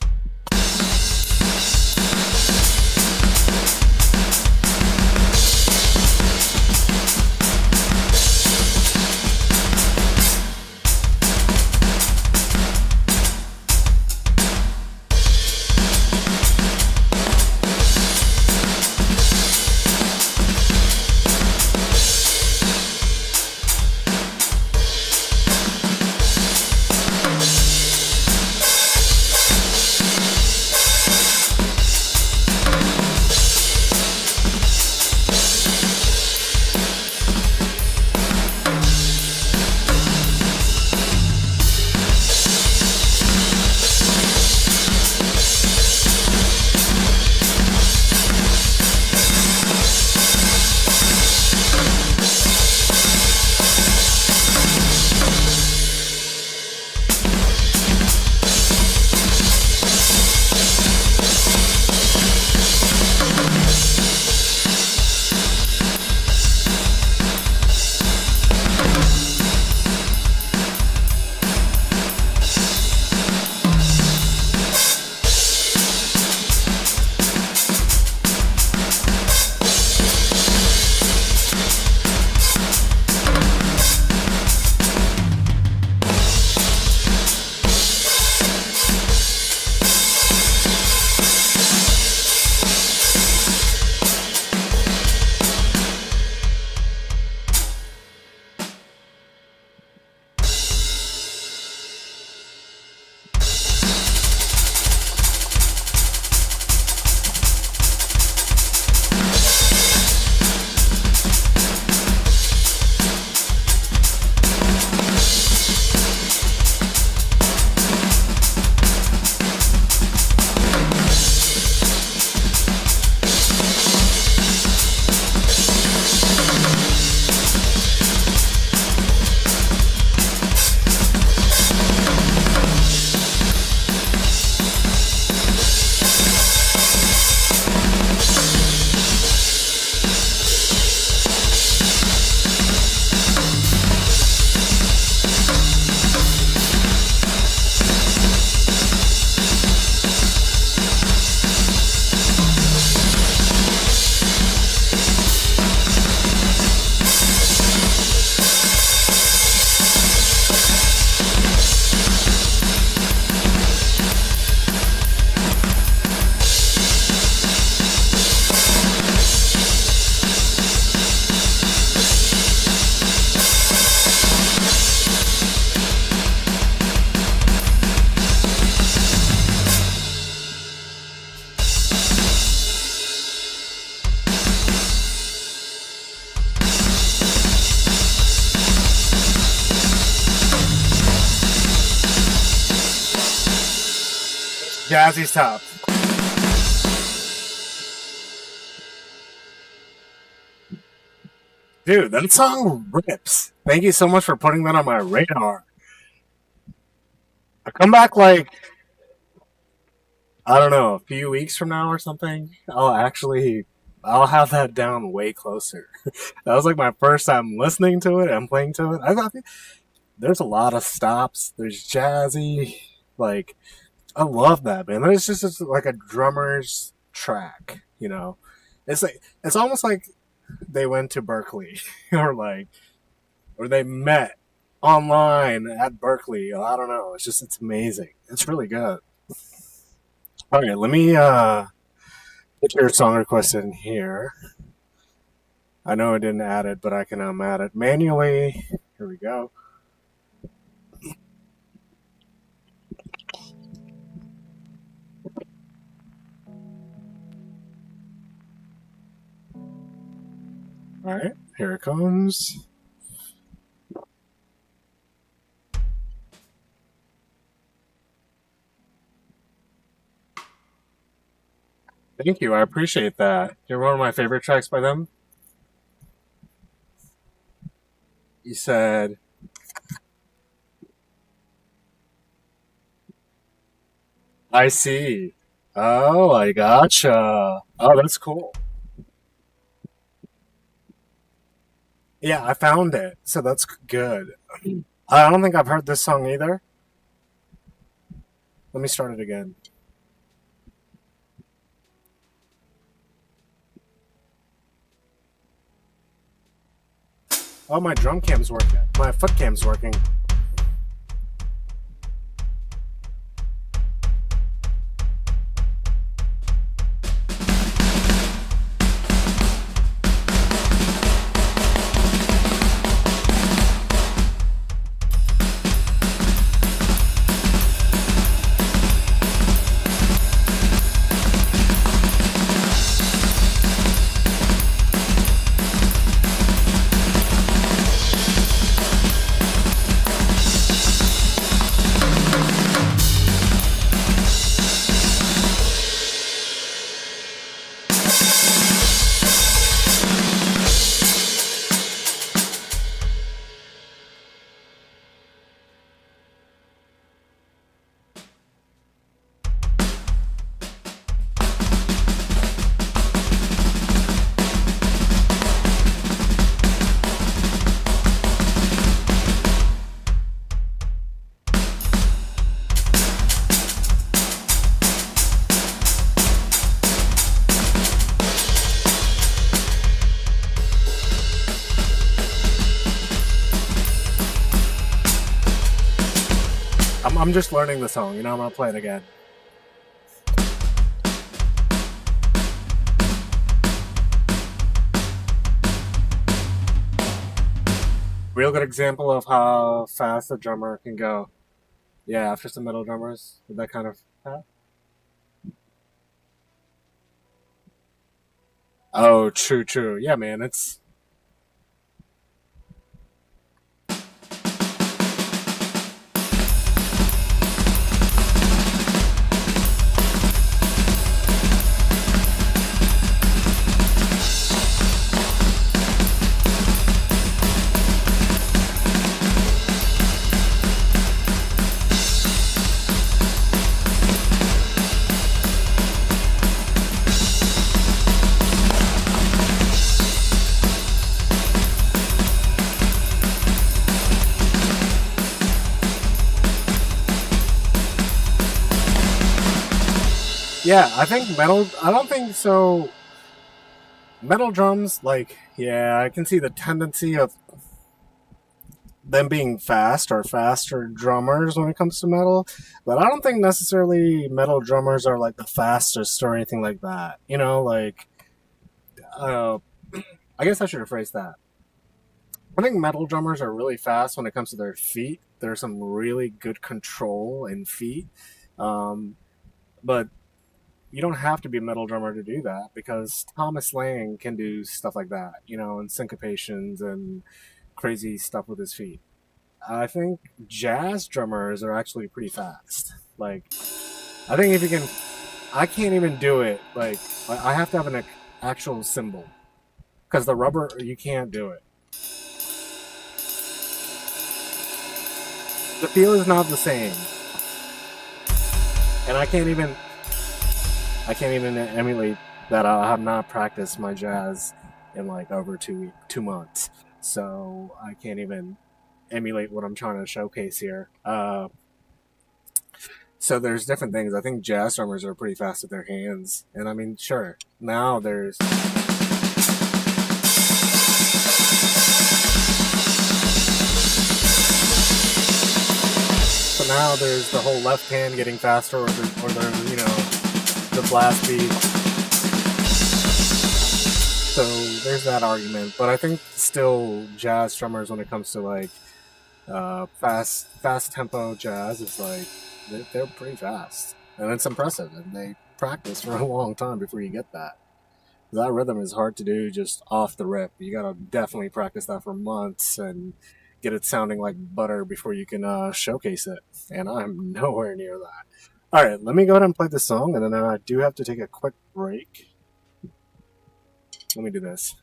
Jazzy stuff. Dude, that song rips. Thank you so much for putting that on my radar. I come back like, I don't know, a few weeks from now or something. I'll have that down way closer. That was like my first time listening to it and playing to it. I thought there's a lot of stops. There's jazzy. Like, I love that, man. It's just like a drummer's track, you know? It's almost like they went to Berkeley or they met online at Berkeley. I don't know. It's amazing. It's really good. All right, let me put your song request in here. I know I didn't add it, but I can add it manually. Here we go. All right, here it comes. Thank you. I appreciate that. You're one of my favorite tracks by them. You said, I see. Oh, I gotcha. Oh, that's cool. Yeah, I found it. So that's good. I don't think I've heard this song either. Let me start it again. Oh, my drum cam's working. My foot cam's working. I'm just learning the song. I'm gonna play it again. Real good example of how fast a drummer can go. Yeah, after some metal drummers with that kind of path. Oh, true, true. Yeah, man, it's yeah. I think metal. I don't think so. Metal drums, like, yeah, I can see the tendency of them being fast or faster drummers when it comes to metal, but I don't think necessarily metal drummers are like the fastest or anything like that. Like, uh, I guess I should rephrase that. I think metal drummers are really fast when it comes to their feet. There's some really good control in feet, um, but you don't have to be a metal drummer to do that because Thomas Lang can do stuff like that, and syncopations and crazy stuff with his feet. I think jazz drummers are actually pretty fast. Like, I think if you can, I can't even do it. Like I have to have an actual cymbal because the rubber you can't do it. The feel is not the same, and I can't even emulate that. I have not practiced my jazz in like over 2 months, so I can't even emulate what I'm trying to showcase here. So there's different things. I think jazz drummers are pretty fast with their hands, and I mean, sure, now there's. So now there's the whole left hand getting faster, or the blast beat. So there's that argument, but I think still jazz drummers, when it comes to like fast tempo jazz, is like they're pretty fast, and it's impressive, and they practice for a long time before you get that. That rhythm is hard to do just off the rip. You gotta definitely practice that for months and get it sounding like butter before you can showcase it. And I'm nowhere near that. All right, let me go ahead and play the song, and then I do have to take a quick break. Let me do this.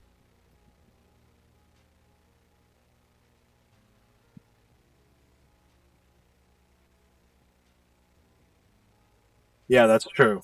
Yeah, that's true.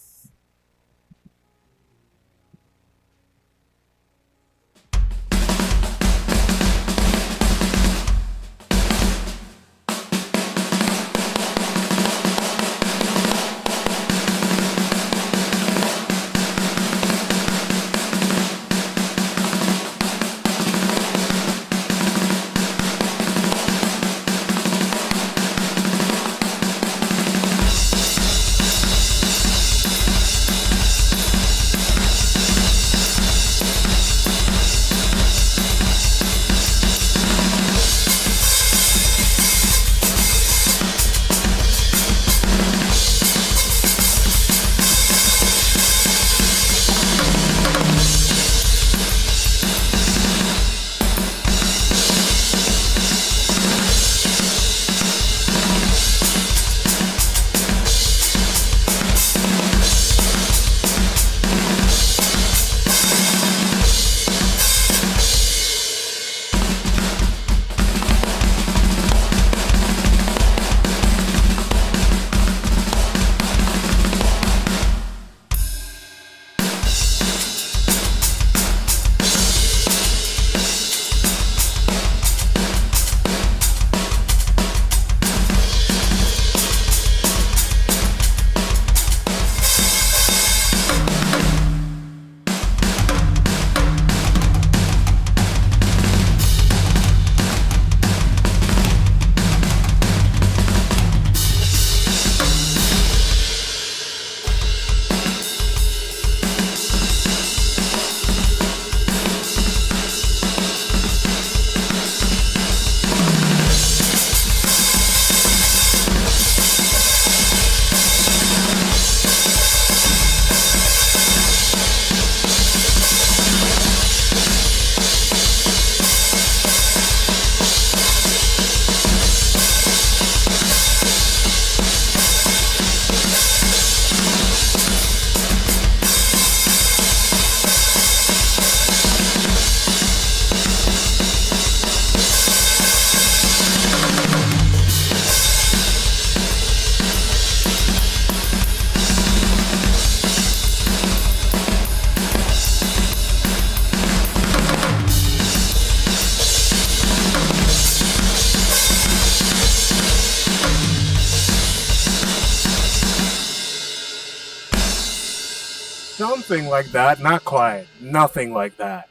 Something like that. Not quite. Nothing like that.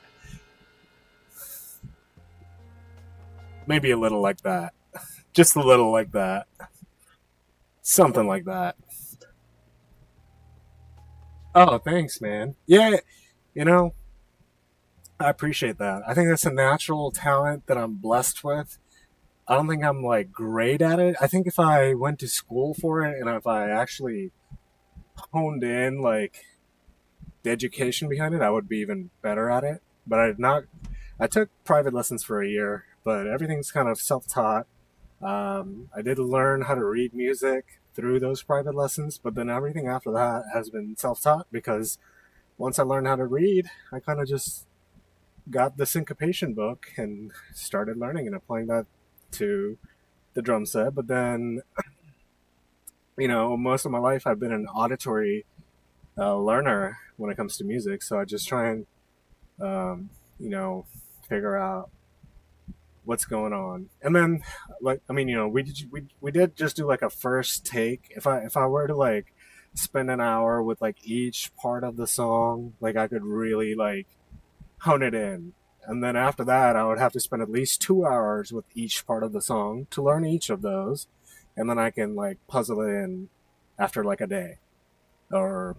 Maybe a little like that. Just a little like that. Something like that. Oh, thanks, man. Yeah, you know, I appreciate that. I think that's a natural talent that I'm blessed with. I don't think I'm like great at it. I think if I went to school for it and if I actually honed in like the education behind it, I would be even better at it. But I did not. I took private lessons for a year, but everything's kind of self-taught. I did learn how to read music through those private lessons, but then everything after that has been self-taught because once I learned how to read, I kind of just got the syncopation book and started learning and applying that to the drum set. But then, most of my life I've been an auditory learner when it comes to music. So I just try and, um, figure out what's going on. And then, we did just do like a first take. If I were to like spend an hour with like each part of the song, like I could really like hone it in. And then after that, I would have to spend at least 2 hours with each part of the song to learn each of those. And then I can like puzzle it in after like a day. Or,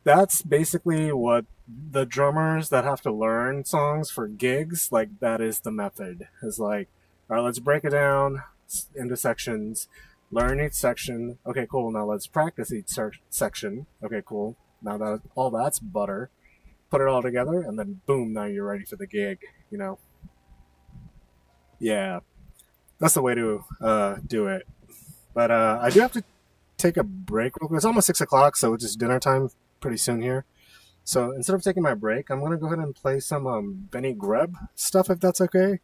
that's basically what the drummers that have to learn songs for gigs, like that is the method. Is like, all right, let's break it down into sections, learn each section. Okay, cool. Now let's practice each section. Okay, cool. Now that all that's butter, put it all together, and then boom, now you're ready for the gig. Yeah, that's the way to do it. But I do have to take a break real quick. It's almost 6 o'clock, so it's just dinner time pretty soon here. So instead of taking my break, I'm gonna go ahead and play some Benny Greb stuff if that's okay.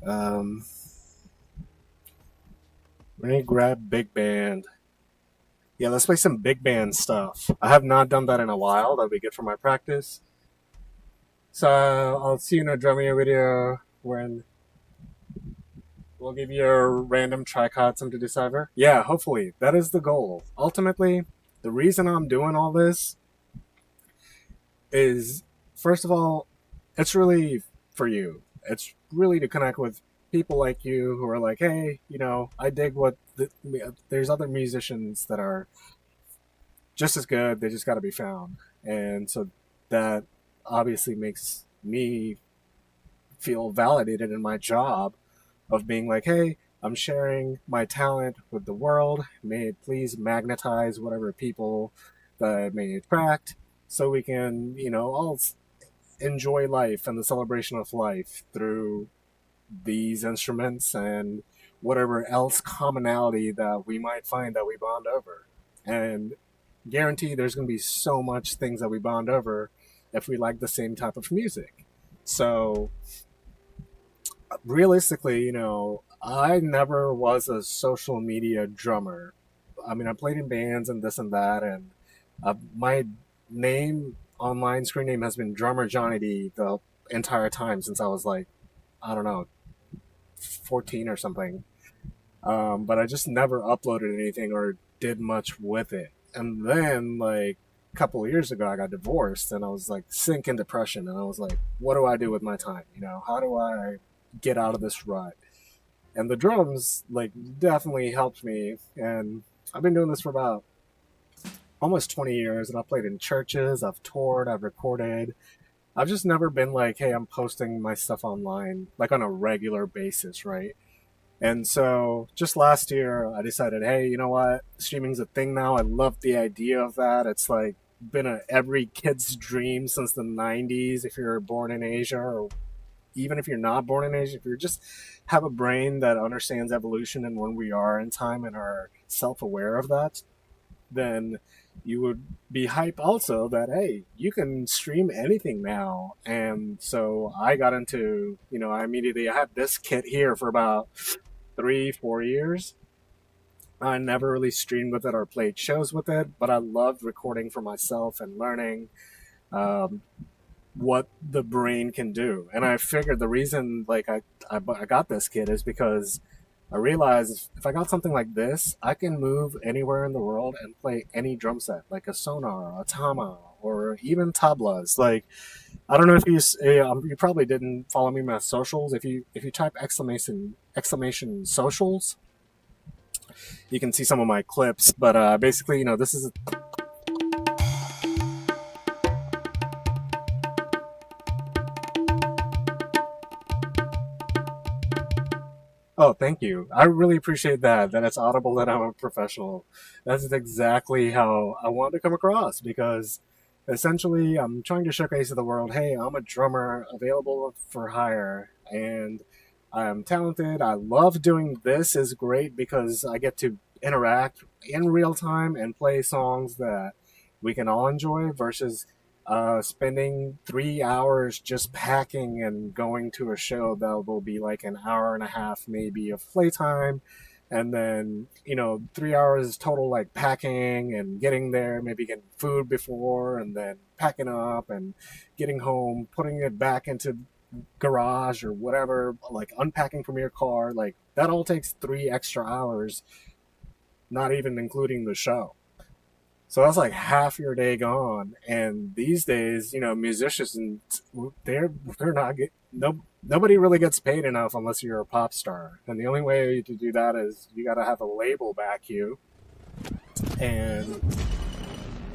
Um, Benny Greb Big Band. Yeah, let's play some big band stuff. I have not done that in a while. That'll be good for my practice. So I'll see you in a drumming video when we'll give you a random tricot some to decipher. Yeah, hopefully. That is the goal. Ultimately, the reason I'm doing all this is, first of all, it's really for you. It's really to connect with people like you who are like, hey, I dig there's other musicians that are just as good. They just got to be found. And so that obviously makes me feel validated in my job of being like, hey, I'm sharing my talent with the world. May it please magnetize whatever people that it may attract so we can, all enjoy life and the celebration of life through these instruments and whatever else commonality that we might find that we bond over. And guarantee there's going to be so much things that we bond over if we like the same type of music. So realistically, I never was a social media drummer. I mean, I played in bands and this and that, and my name, online screen name, has been DrummerJawkneeD the entire time since I was like, I don't know, 14 or something. But I just never uploaded anything or did much with it. And then, like, a couple of years ago, I got divorced, and I was like, sink in depression, and I was like, what do I do with my time? How do I get out of this rut? And the drums, like, definitely helped me. And I've been doing this for about almost 20 years, and I've played in churches, I've toured, I've recorded. I've just never been like, hey, I'm posting my stuff online, like, on a regular basis, right? And so just last year, I decided, hey, you know what? Streaming's a thing now. I love the idea of that. It's like been every kid's dream since the 90s if you're born in Asia, or even if you're not born in Asia, if you just have a brain that understands evolution and when we are in time and are self-aware of that, then you would be hype also that, hey, you can stream anything now. And so I got into, I had this kit here for about 3-4 years. I never really streamed with it or played shows with it, but I loved recording for myself and learning what the brain can do. And I figured the reason like I got this kit is because I realized if I got something like this, I can move anywhere in the world and play any drum set, like a sonar, a tama, or even tablas. Like, I don't know if you probably didn't follow me on my socials. If you type exclamation socials, you can see some of my clips. But basically, this is Oh, thank you. I really appreciate that it's audible, that I'm a professional. That's exactly how I want to come across, because essentially I'm trying to showcase to the world, hey, I'm a drummer available for hire, and I'm talented. I love doing this. Is great because I get to interact in real time and play songs that we can all enjoy versus spending 3 hours just packing and going to a show that will be like an hour and a half maybe of playtime, and then 3 hours total like packing and getting there, maybe getting food before, and then packing up and getting home, putting it back into garage or whatever, like unpacking from your car, like that all takes 3 extra hours, not even including the show. So that's like half your day gone. And these days, musicians, they're not get, no nobody really gets paid enough unless you're a pop star. And the only way to do that is you got to have a label back you. And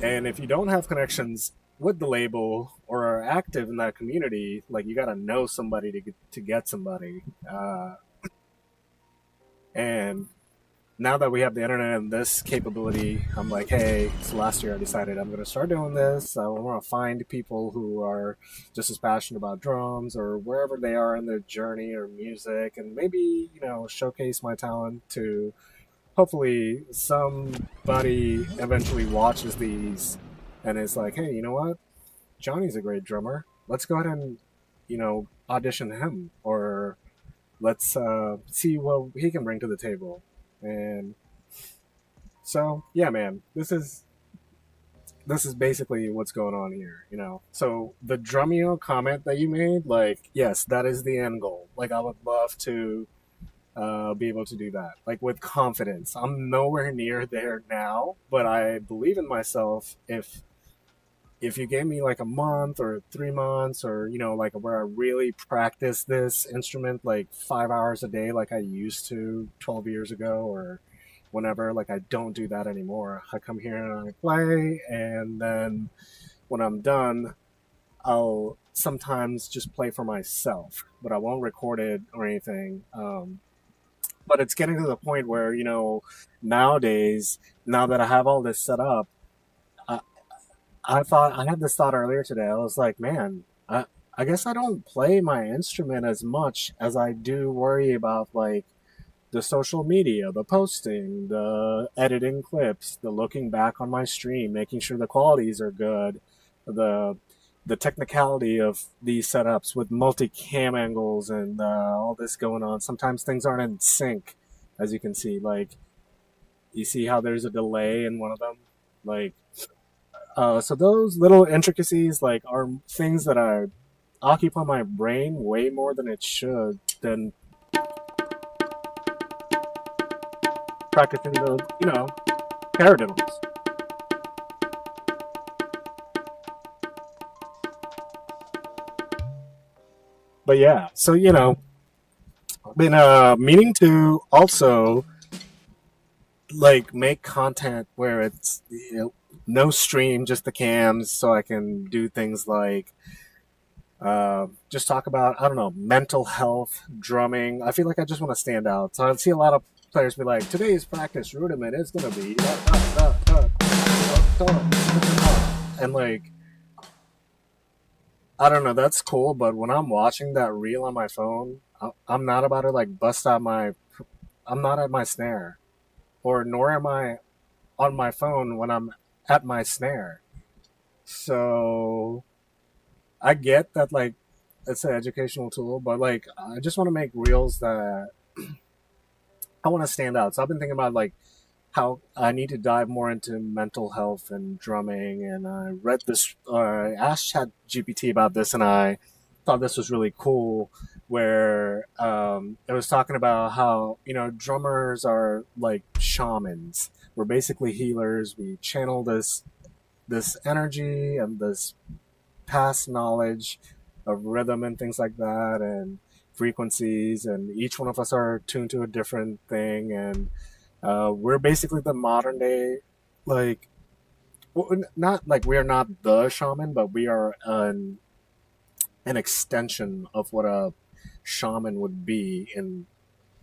if you don't have connections with the label or are active in that community, like you got to know somebody to get somebody. And now that we have the internet and this capability, I'm like, hey, so last year I decided I'm going to start doing this. I want to find people who are just as passionate about drums or wherever they are in their journey or music, and maybe, showcase my talent to hopefully somebody eventually watches these and is like, hey, you know what? Johnny's a great drummer. Let's go ahead and, audition him, or let's see what he can bring to the table. And so, yeah, man, this is basically what's going on here, So the Drumeo comment that you made, like, yes, that is the end goal. Like, I would love to be able to do that, like with confidence. I'm nowhere near there now, but I believe in myself. If you gave me like a month or 3 months, or like where I really practice this instrument like 5 hours a day like I used to 12 years ago or whenever, like I don't do that anymore. I come here and I play, and then when I'm done, I'll sometimes just play for myself, but I won't record it or anything. But it's getting to the point where, nowadays, now that I have all this set up, I had this thought earlier today. I was like, man, I guess I don't play my instrument as much as I do worry about like the social media, the posting, the editing clips, the looking back on my stream, making sure the qualities are good, the technicality of these setups with multi-cam angles and all this going on. Sometimes things aren't in sync, as you can see. Like, you see how there's a delay in one of them? Like, so those little intricacies, like, are things that I occupy my brain way more than it should, than practicing the, paradiddles. But yeah, so, I've been meaning to also like make content where it's no stream, just the cams, so I can do things like just talk about, I don't know, mental health, drumming. I feel like I just want to stand out. So I see a lot of players be like, today's practice rudiment is gonna be and like, I don't know, that's cool, but when I'm watching that reel on my phone, I'm not about to like bust out I'm not at my snare, or nor am I on my phone when I'm at my snare. So I get that, like, it's an educational tool, but like, I just want to make reels that I want to stand out. So I've been thinking about like how I need to dive more into mental health and drumming. And I read this, I asked ChatGPT about this, and I thought this was really cool. Where it was talking about how drummers are like shamans. We're basically healers. We channel this energy and this past knowledge of rhythm and things like that, and frequencies, and each one of us are tuned to a different thing, and we're basically the modern day, like, not like we are not the shaman, but we are an extension of what a shaman would be in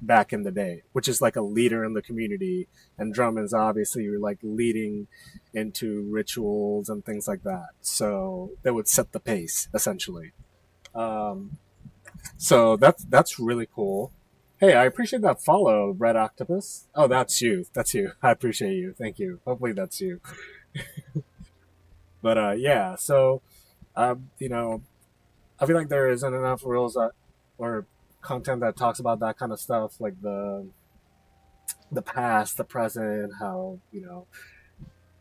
back in the day, which is like a leader in the community. And drum is obviously like leading into rituals and things like that, so that would set the pace essentially. So that's really cool. Hey, I appreciate that follow, Red Octopus. Oh, that's you. That's you. I appreciate you. Thank you. Hopefully that's you. But yeah, so you know, I feel like there isn't enough rules that or content that talks about that kind of stuff, like the past, the present, how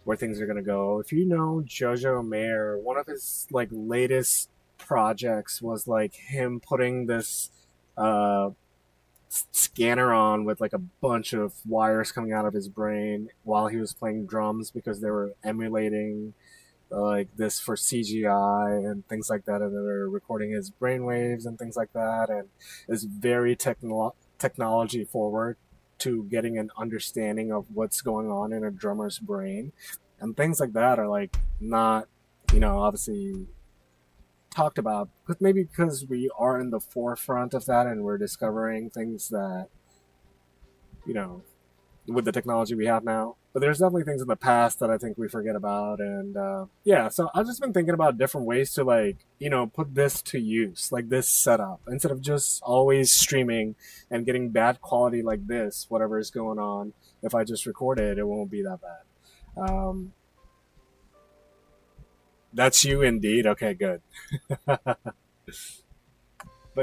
where things are gonna go. If you know Jojo Mayer, one of his like latest projects was like him putting this uh scanner on with like a bunch of wires coming out of his brain while he was playing drums because they were emulating like this for CGI and things like that, and they're recording his brainwaves and things like that, and is very technology forward to getting an understanding of what's going on in a drummer's brain, and things like that are like not, obviously talked about, but maybe because we are in the forefront of that and we're discovering things that you know with the technology we have now. But there's definitely things in the past that I think we forget about, and yeah. So I've just been thinking about different ways to like put this to use, like this setup, instead of just always streaming and getting bad quality like this. Whatever is going on, if I just record it, it won't be that bad. That's you indeed. Okay, good. But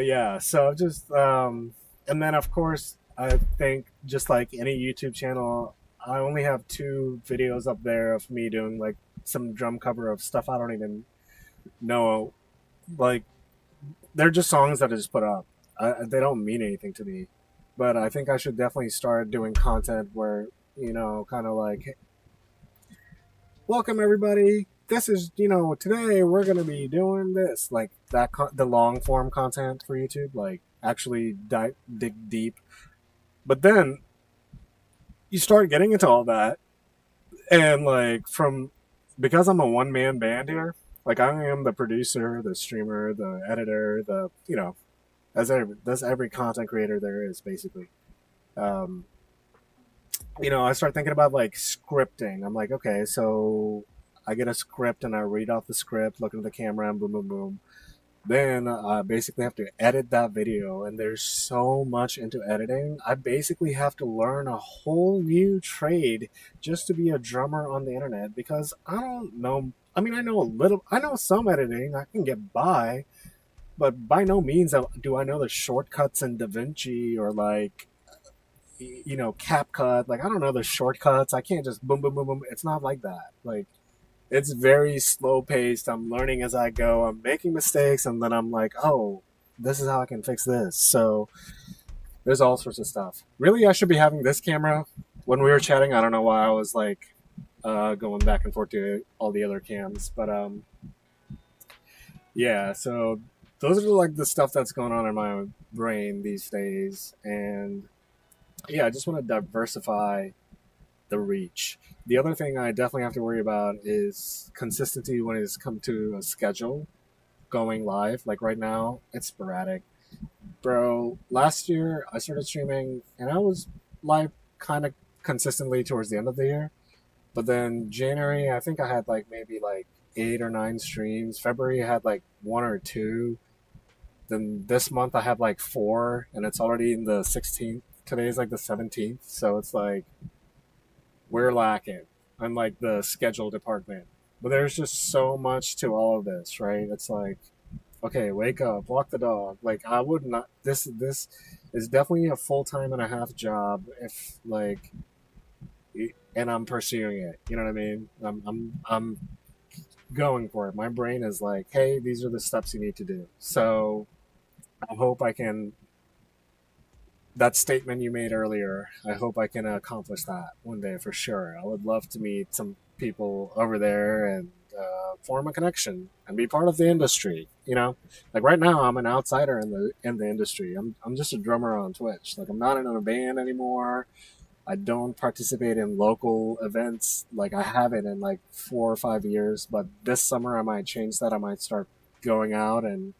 yeah, so just and then of course I think just like any YouTube channel, I only have two videos up there of me doing like some drum cover of stuff I don't even know. Like they're just songs that I just put up. They don't mean anything to me, but I think I should definitely start doing content where kind of like, welcome everybody. This is today we're gonna be doing this, like that the long form content for YouTube, like actually dig deep. But then you start getting into all that, and like because I'm a one man band here, like I am the producer, the streamer, the editor, the that's every content creator there is basically. Um, I start thinking about like scripting. I'm like, okay, so I get a script and I read off the script, look into the camera, and boom, boom, boom. Then I basically have to edit that video, and there's so much into editing. I basically have to learn a whole new trade just to be a drummer on the internet because I don't know. I mean, I know some editing, I can get by, but by no means do I know the shortcuts in DaVinci or like CapCut. Like I don't know the shortcuts. I can't just boom boom boom boom. It's not like that. Like it's very slow paced. I'm learning as I go. I'm making mistakes, and then I'm like, oh, this is how I can fix this. So there's all sorts of stuff. Really, I should be having this camera. When we were chatting, I don't know why I was like going back and forth to all the other cams, but yeah. So those are like the stuff that's going on in my brain these days, and yeah, I just want to diversify the reach. The other thing I definitely have to worry about is consistency when it's come to a schedule going live. Like right now, it's sporadic. Bro, last year I started streaming and I was live kind of consistently towards the end of the year. But then January, I think I had like maybe like 8 or 9 streams. February, I had like one or two. Then this month, I have like four, and it's already in the 16th. Today's like the 17th. So it's like, we're lacking. I'm like the schedule department. But there's just so much to all of this, right? It's like, okay, wake up, walk the dog. Like I would not. This is definitely a full-time and a half job if like, and I'm pursuing it. You know what I mean? I'm going for it. My brain is like, hey, these are the steps you need to do. So I hope I can. That statement you made earlier, I hope I can accomplish that one day for sure. I would love to meet some people over there and form a connection and be part of the industry. Like right now, I'm an outsider in the industry. I'm just a drummer on Twitch. Like I'm not in a band anymore. I don't participate in local events like I haven't in like 4 or 5 years. But this summer, I might change that. I might start going out and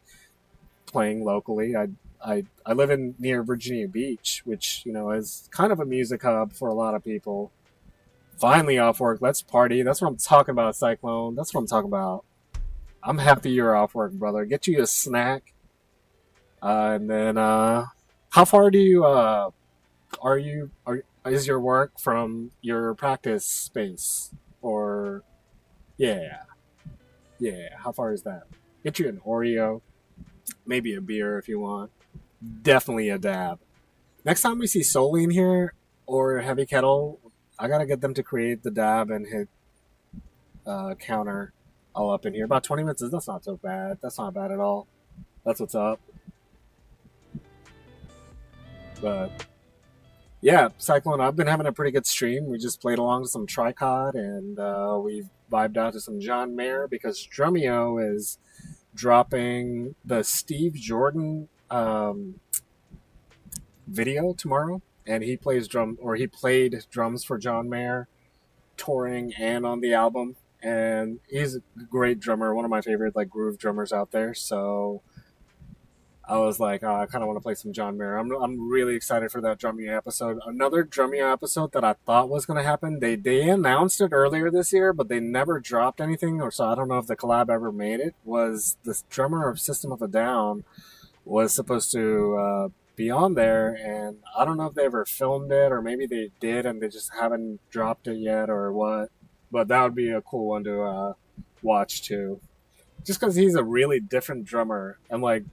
playing locally. I live in near Virginia Beach, which is kind of a music hub for a lot of people. Finally off work, let's party. That's what I'm talking about, Cyclone. That's what I'm talking about. I'm happy you're off work, brother. Get you a snack, and then How far do you is your work from your practice space? Or yeah, yeah. How far is that? Get you an Oreo, maybe a beer if you want. Definitely a dab. Next time we see Soline here or Heavy Kettle, I gotta get them to create the dab and hit counter all up in here. About 20 minutes. That's not so bad. That's not bad at all. That's what's up. But yeah, Cyclone, I've been having a pretty good stream. We just played along to some Tricod and we vibed out to some John Mayer because Drumeo is dropping the Steve Jordan video tomorrow. And he plays he played drums for John Mayer, touring and on the album. And he's a great drummer, one of my favorite like groove drummers out there. So I was like, oh, I kind of want to play some John Mayer. I'm really excited for that Drumeo episode. Another Drumeo episode that I thought was going to happen. They announced it earlier this year, but they never dropped anything, or so I don't know if the collab ever made it. Was the drummer of System of a Down was supposed to be on there, and I don't know if they ever filmed it, or maybe they did and they just haven't dropped it yet, or what. But that would be a cool one to watch too, just because he's a really different drummer and like.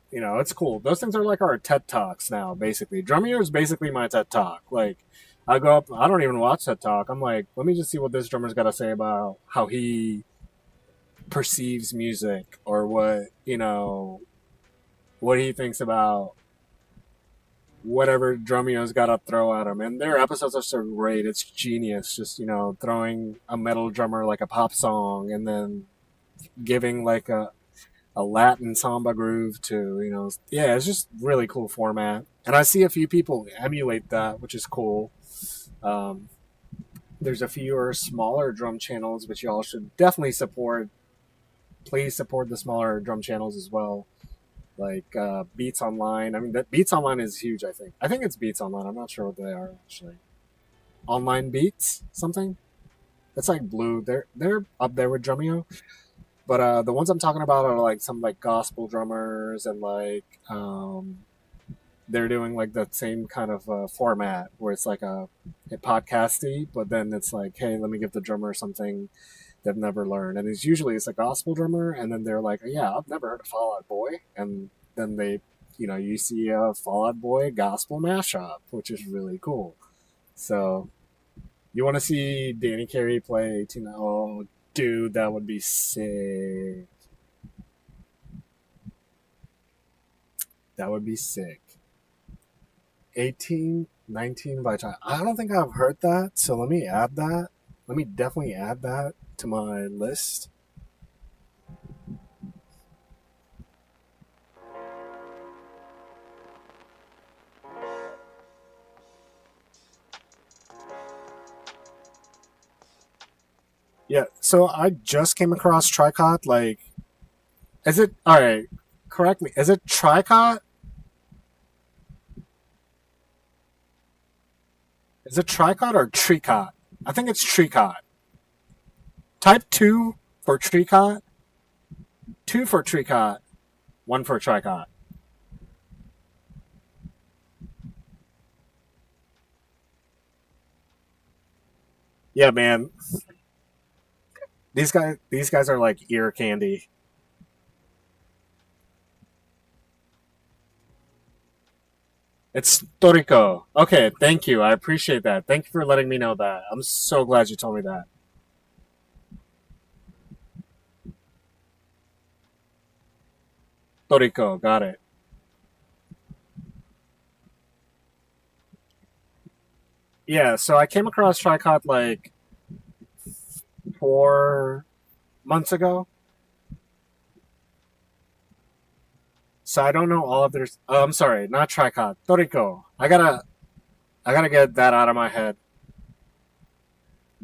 You know, it's cool. Those things are like our TED Talks now, basically. Drummer is basically my TED Talk. Like, I go up, I don't even watch TED Talk. I'm like, let me just see what this drummer's got to say about how he perceives music or what, you know, what he thinks about whatever Drumeo's got to throw at him. And their episodes are so great. It's genius. Just, you know, throwing a metal drummer like a pop song and then giving like a Latin samba groove to, you know, yeah, it's just really cool format. And I see a few people emulate that, which is cool. There's a fewer smaller drum channels, which y'all should definitely support. Please support the smaller drum channels as well. Like Beats Online. I mean, that Beats Online is huge, I think. I think it's Beats Online. I'm not sure what they are, actually. Online Beats? Something? It's like Blue. They're up there with Drumeo. But the ones I'm talking about are like some like gospel drummers and like they're doing like that same kind of format where it's like a podcasty, but then it's like, hey, let me give the drummer something they've never learned. And it's a gospel drummer, and then they're like, yeah, I've never heard of Fall Out Boy, and then they, you know, you see a Fall Out Boy gospel mashup, which is really cool. So you want to see Danny Carey play Tina? Oh, dude, that would be sick. That would be sick. 1819 by time. I don't think I've heard that, so let me add that. Let me definitely add that to my list. Yeah, so I just came across Tricot. Like, is it all right? Correct me. Is it Tricot? Is it Tricot or Tricot? I think it's Tricot. Type 2 for Tricot, 2 for Tricot, 1 for Tricot. Yeah, man. These guys are like ear candy. It's Toriko. Okay, thank you. I appreciate that. Thank you for letting me know that. I'm so glad you told me that. Toriko, got it. Yeah, so I came across Tricot like 4 months ago. So I don't know all of their. Oh, I'm sorry, not Tricot. Toriko. I gotta get that out of my head.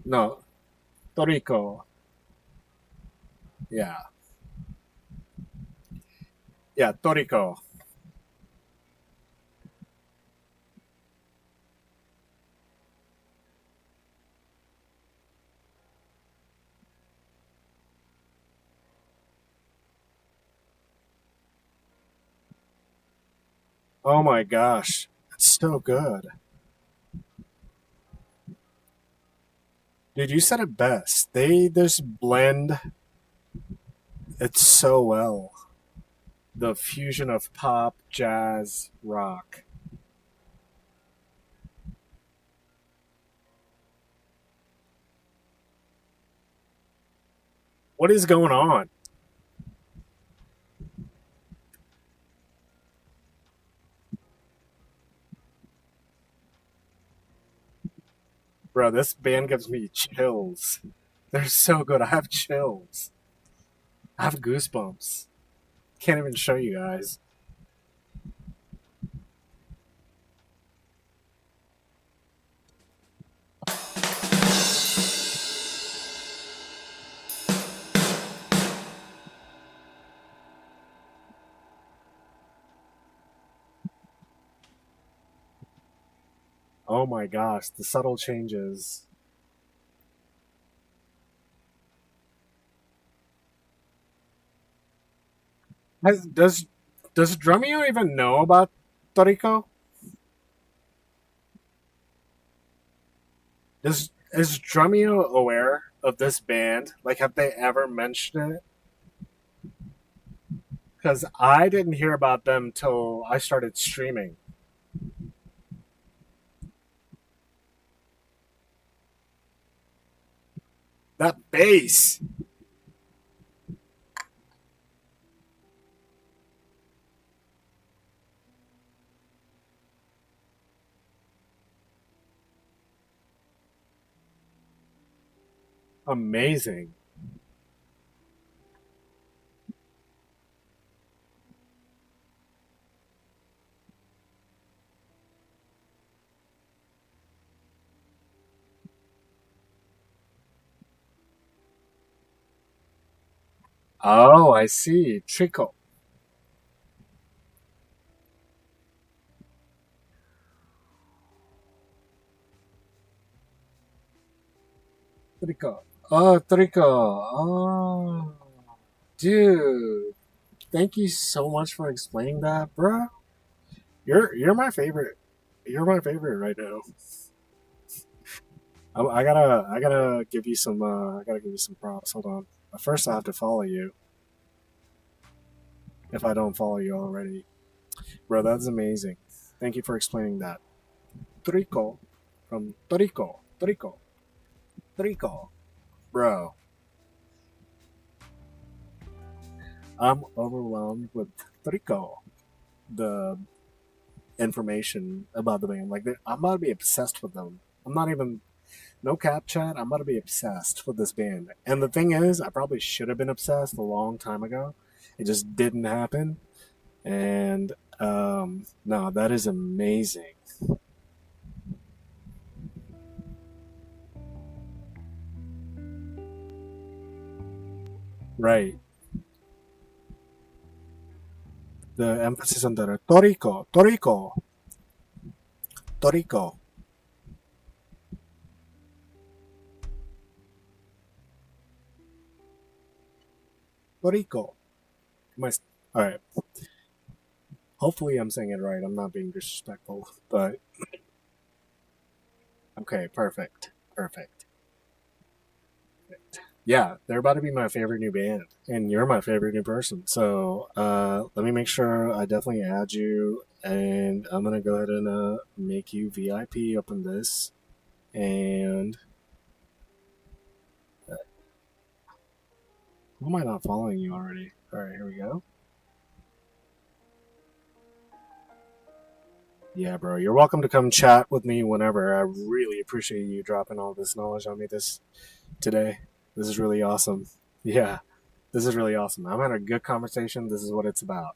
No, Toriko. Yeah, yeah, Toriko. Oh my gosh, it's so good. Dude, you said it best. They just blend it so well. The fusion of pop, jazz, rock. What is going on? Bro, this band gives me chills. They're so good. I have chills. I have goosebumps. Can't even show you guys. Oh my gosh, the subtle changes. Has, does Drumeo even know about Toriko? Is Drumeo aware of this band? Like, have they ever mentioned it? Because I didn't hear about them till I started streaming. That bass. Amazing. Oh, I see. Trico. Trico. Oh, Trico. Oh, dude. Thank you so much for explaining that, bro. You're my favorite. You're my favorite right now. I gotta give you some I gotta give you some props. Hold on. But first, I have to follow you if I don't follow you already, bro. That's amazing. Thank you for explaining that. Trico from Trico, bro. I'm overwhelmed with Trico. The information about the band, like I'm about to be obsessed with them. I'm not even no cap chat. I'm about to be obsessed with this band. And the thing is, I probably should have been obsessed a long time ago. It just didn't happen. And no, that is amazing. Right. The emphasis on the Toriko. Toriko. My, all right. Hopefully, I'm saying it right. I'm not being disrespectful, but okay, perfect, perfect. Yeah, they're about to be my favorite new band, and you're my favorite new person. So let me make sure I definitely add you, and I'm gonna go ahead and make you VIP up in this. And who am I not following you already? All right, here we go. Yeah, bro, you're welcome to come chat with me whenever. I really appreciate you dropping all this knowledge on me this today. This is really awesome. Yeah, this is really awesome. I'm having a good conversation. This is what it's about.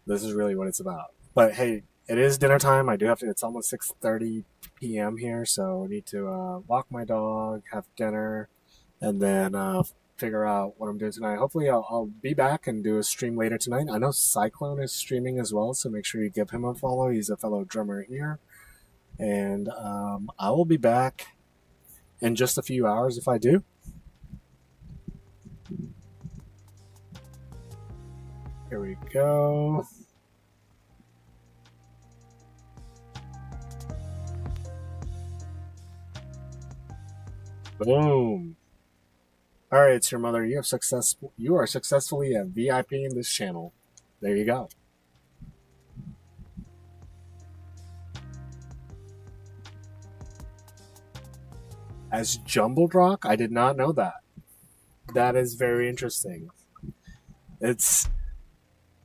This is really what it's about. But hey, it is dinner time. I do have to. It's almost 6:30 p.m. here, so I need to walk my dog, have dinner, and then figure out what I'm doing tonight. Hopefully, I'll be back and do a stream later tonight. I know Cyclone is streaming as well, so make sure you give him a follow. He's a fellow drummer here, and I will be back in just a few hours if I do. Here we go. Boom. All right, it's your mother. You are successfully a VIP in this channel. There you go. As jumbled rock, I did not know that. That is very interesting. It's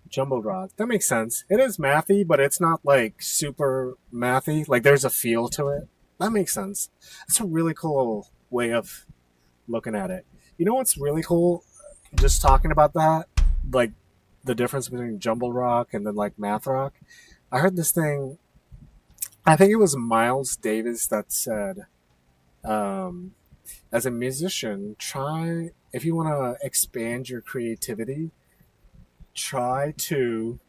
jumbled rock. That makes sense. It is mathy, but it's not like super mathy. Like there's a feel to it. That makes sense. That's a really cool way of looking at it. You know what's really cool? Just talking about that, like the difference between jumbled rock and then like math rock. I heard this thing. I think it was Miles Davis that said, as a musician, try if you want to expand your creativity, try to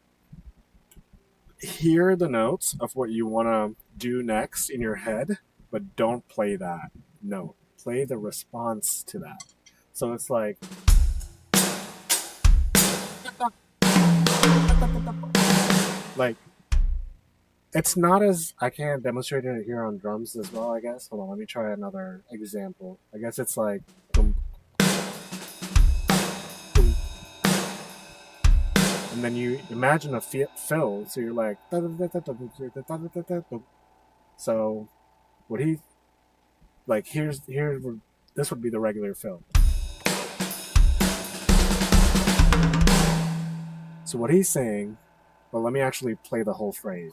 hear the notes of what you want to do next in your head, but don't play that note. Play the response to that. So it's like it's not as I can't demonstrate it here on drums as well, I guess. Hold on, let me try another example. I guess it's like boom, boom. And then you imagine a fill, so you're like so what he like here's this would be the regular fill. So what he's saying, well, let me actually play the whole phrase.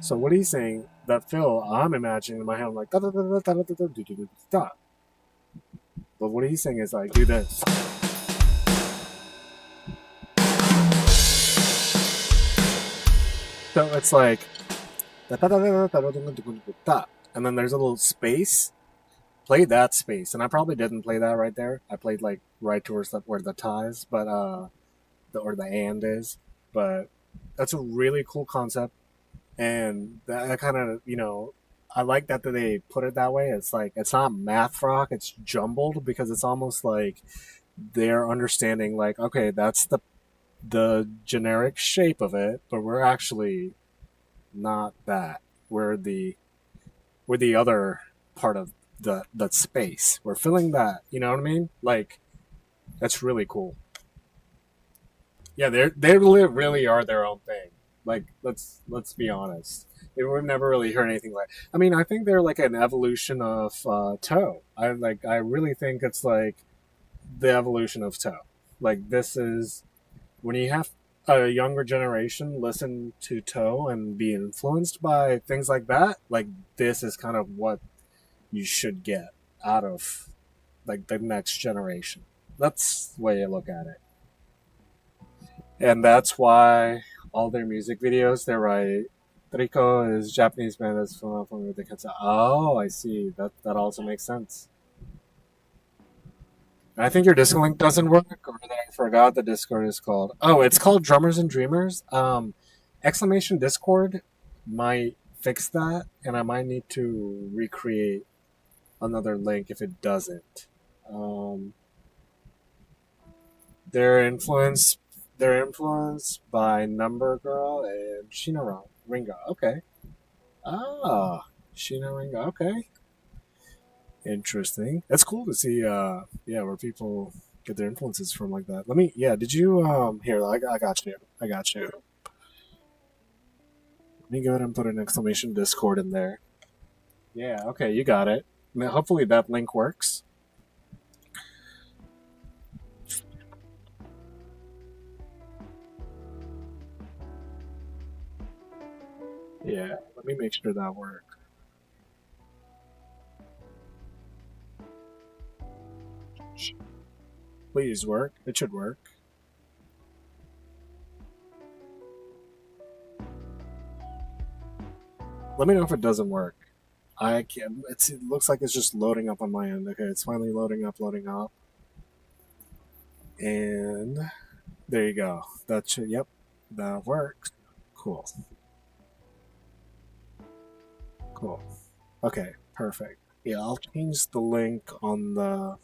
So what he's saying, that fill, I'm imagining in my head, I'm like da da da da da da da da da da. But what he's saying is like do this. So it's like da da da da da da da da, and then there's a little space. Play that space, and I probably didn't play that right there. I played like right towards where the ties, but or the and is. But that's a really cool concept. And that kind of I like that they put it that way. It's like it's not math rock, it's jumbled, because it's almost like they're understanding like, okay, that's the generic shape of it, but we're actually not that. We're the other part of that space. We're filling that, you know what I mean? Like that's really cool. Yeah, they really are their own thing. Like let's be honest. We've never really heard anything like. I mean, I think they're like an evolution of toe. I really think it's like the evolution of toe. Like this is when you have a younger generation listen to toe and be influenced by things like that. Like this is kind of what you should get out of like the next generation. That's the way I look at it. And that's why all their music videos they write Trico is Japanese band that's from the Katsa. Oh, I see. That also makes sense. I think your Discord link doesn't work, or that I forgot the Discord is called. Oh, it's called Drummers and Dreamers. Exclamation Discord might fix that, and I might need to recreate another link if it doesn't. Um, they're influenced. They're influenced by Number Girl and Shina Ringa. Okay. Ah, Shina Ringa. Okay. Interesting. That's cool to see. Yeah, where people get their influences from like that. Let me. Yeah. Did you? Here, I got you. I got you. Let me go ahead and put an exclamation Discord in there. Yeah. Okay. You got it. Now, hopefully that link works. Yeah. Let me make sure that works. Please work. It should work. Let me know if it doesn't work. I can't. It looks like it's just loading up on my end. Okay, it's finally loading up, and there you go. That should. Yep, that works. Cool. Cool. Okay, perfect. Yeah, I'll change the link on the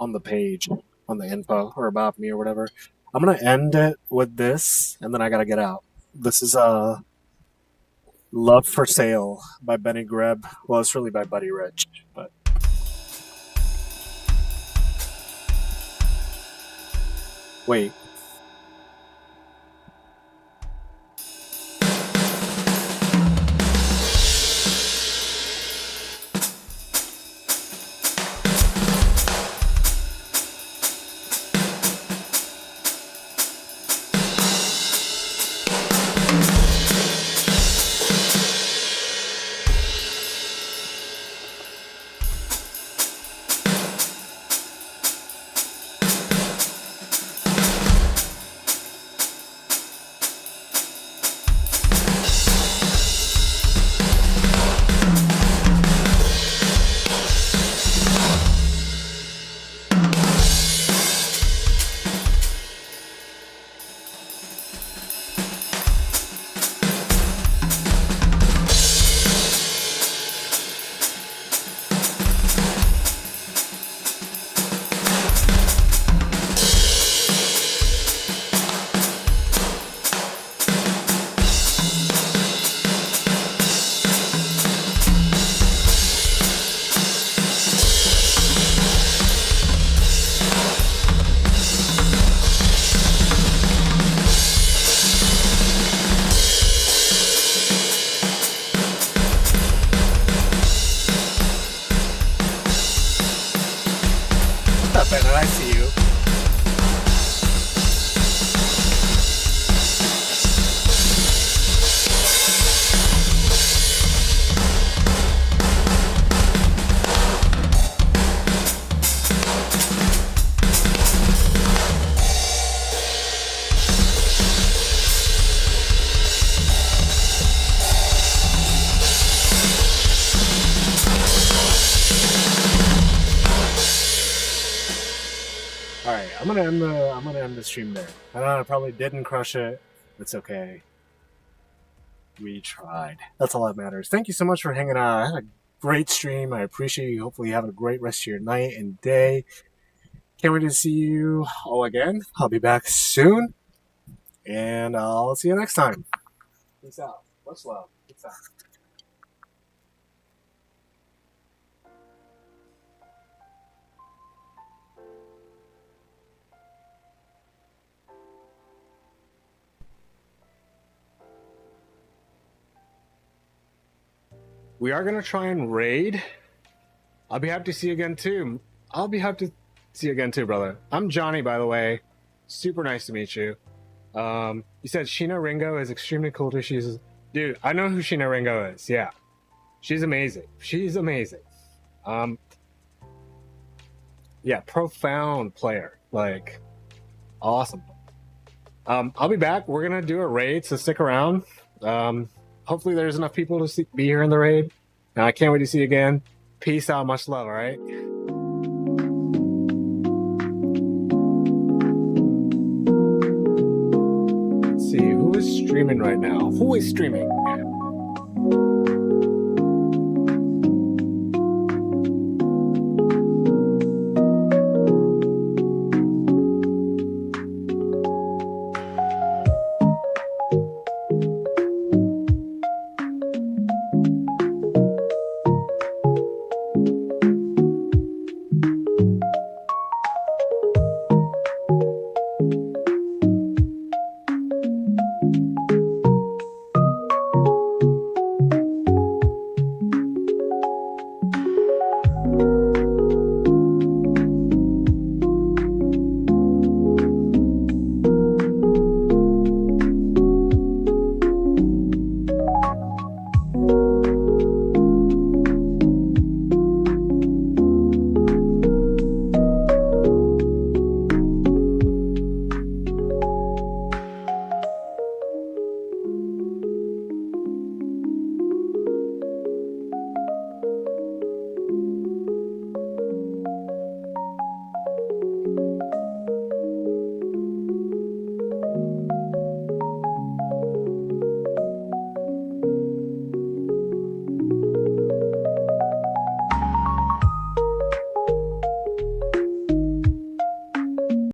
on the page, on the info or about me or whatever. I'm gonna end it with this, and then I gotta get out. This is "Love for Sale" by Benny Greb. Well, it's really by Buddy Rich, but. Wait. Bennett, I see you. Alright, I'm gonna end the stream there. I know I probably didn't crush it. It's okay. We tried. That's all that matters. Thank you so much for hanging out. I had a great stream. I appreciate you. Hopefully you have a great rest of your night and day. Can't wait to see you all again. I'll be back soon. And I'll see you next time. Peace out. Much love. Peace out. We are going to try and raid. I'll be happy to see you again, too. I'll be happy to see you again, too, brother. I'm Johnny, by the way. Super nice to meet you. You said Sheena Ringo is extremely cool to she's... Dude, I know who Sheena Ringo is. Yeah. She's amazing. She's amazing. Yeah, profound player. Like, awesome. I'll be back. We're going to do a raid, so stick around. Hopefully there's enough people to be here in the raid. And I can't wait to see you again. Peace out. Much love, all right? Let's see. Who is streaming right now? Who is streaming?